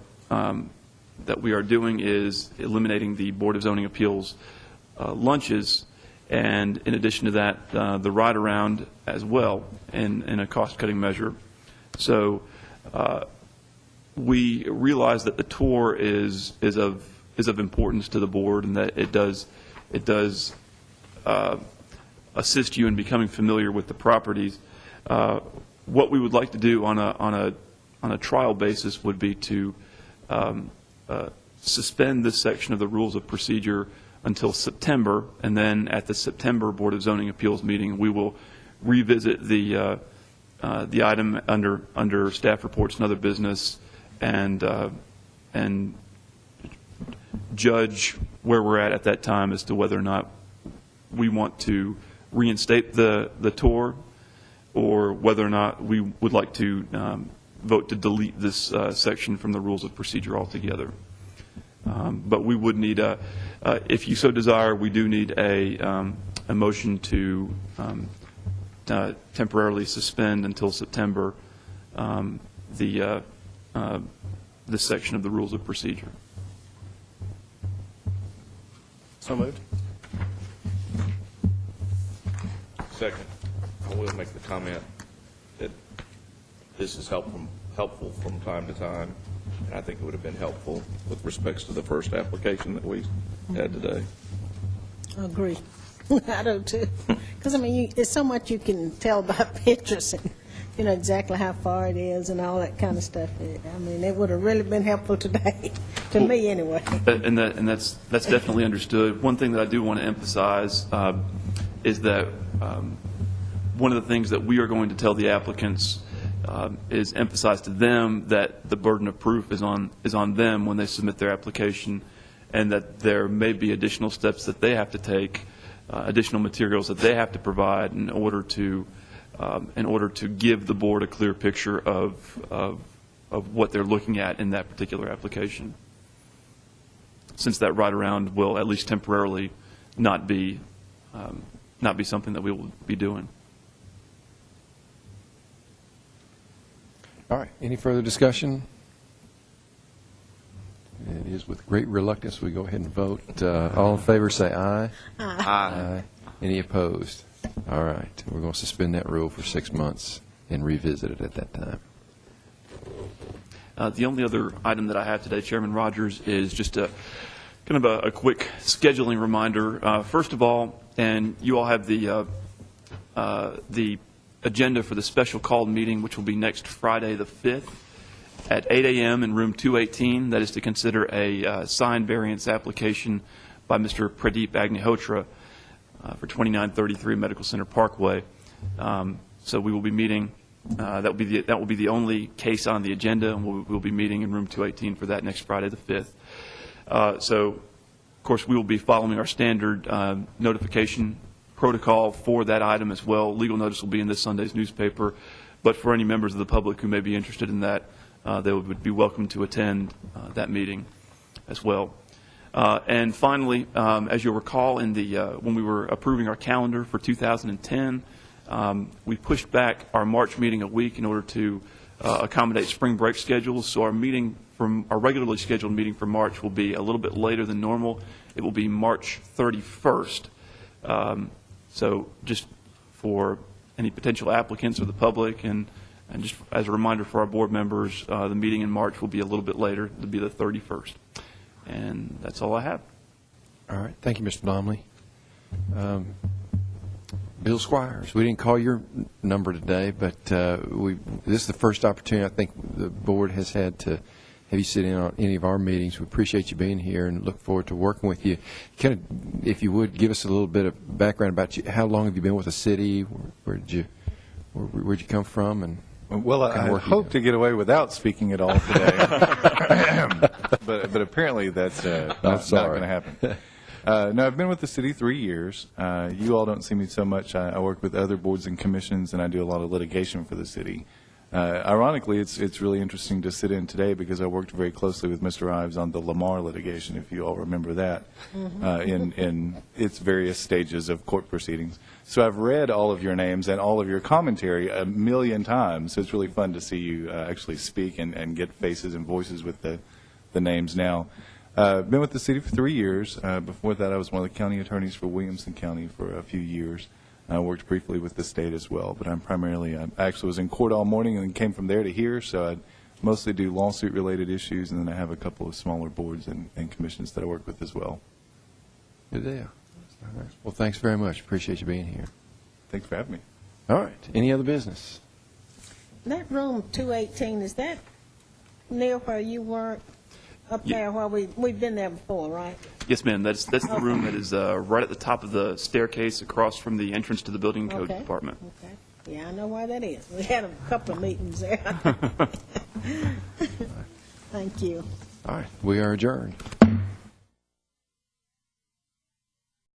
doing is eliminating the Board of Zoning Appeals lunches, and in addition to that, the ride around as well, in a cost-cutting measure. So we realize that the tour is of importance to the board, and that it does assist you in becoming familiar with the properties. What we would like to do on a trial basis would be to suspend this section of the rules of procedure until September, and then at the September Board of Zoning Appeals meeting, we will revisit the item under staff reports and other business, and judge where we're at that time as to whether or not we want to reinstate the tour, or whether or not we would like to vote to delete this section from the rules of procedure altogether. But we would need if you so desire, we do need a motion to temporarily suspend until September this section of the rules of procedure. So moved. Second, I will make the comment that this is helpful from time to time, and I think it would have been helpful with respects to the first application that we had today. I agree. I do too. Because, I mean, there's so much you can tell by pictures, and you know exactly how far it is and all that kind of stuff. I mean, it would have really been helpful today, to me anyway. And that's definitely understood. One thing that I do want to emphasize is that one of the things that we are going to tell the applicants is emphasize to them that the burden of proof is on them when they submit their application, and that there may be additional steps that they have to take, additional materials that they have to provide in order to give the board a clear picture of what they're looking at in that particular application. Since that ride around will at least temporarily not be something that we will be doing. All right, any further discussion? It is with great reluctance we go ahead and vote. All in favor say aye. Aye. Aye. Any opposed? All right, we're going to suspend that rule for 6 months and revisit it at that time. The only other item that I have today, Chairman Rogers, is just a kind of a quick scheduling reminder. First of all, and you all have the agenda for the special called meeting, which will be next Friday the 5th at 8 a.m. in room 218. That is to consider a signed variance application by Mr. Pradeep Agnihotra for 2933 Medical Center Parkway. So we will be meeting. That will be the only case on the agenda, and we'll be meeting in room 218 for that next Friday the 5th. So, of course, we will be following our standard notification protocol for that item as well. Legal notice will be in this Sunday's newspaper, but for any members of the public who may be interested in that, they would be welcome to attend that meeting as well. And finally, as you'll recall, when we were approving our calendar for 2010, we pushed back our March meeting a week in order to accommodate spring break schedules. So our regularly scheduled meeting for March will be a little bit later than normal. It will be March 31st. So just for any potential applicants or the public, and just as a reminder for our board members, the meeting in March will be a little bit later. It'll be the 31st. And that's all I have. All right, thank you, Mr. Blomley. Bill Squires, we didn't call your number today, but this is the first opportunity I think the board has had to have you sit in on any of our meetings. We appreciate you being here and look forward to working with you. Kind of, if you would, give us a little bit of background about you. How long have you been with the city? Where'd you come from? And well, I hope to get away without speaking at all today, but apparently that's not going to happen. No, I've been with the city 3 years. You all don't see me so much. I work with other boards and commissions, and I do a lot of litigation for the city. Ironically, it's really interesting to sit in today because I worked very closely with Mr. Ives on the Lamar litigation, if you all remember that, in its various stages of court proceedings. So I've read all of your names and all of your commentary a million times. So it's really fun to see you actually speak and get faces and voices with the names now. Been with the city for 3 years. Before that, I was one of the county attorneys for Williamson County for a few years. I worked briefly with the state as well, but I'm primarily, I actually was in court all morning and then came from there to here, so I mostly do lawsuit-related issues, and then I have a couple of smaller boards and commissions that I work with as well. Good deal. Well, thanks very much. Appreciate you being here. Thanks for having me. All right. Any other business? That room 218, is that near where you were up there where we've been there before, right? Yes, ma'am. That's the room that is right at the top of the staircase across from the entrance to the building code department. Okay. Yeah, I know why that is. We had a couple of meetings there. Thank you. All right. We are adjourned.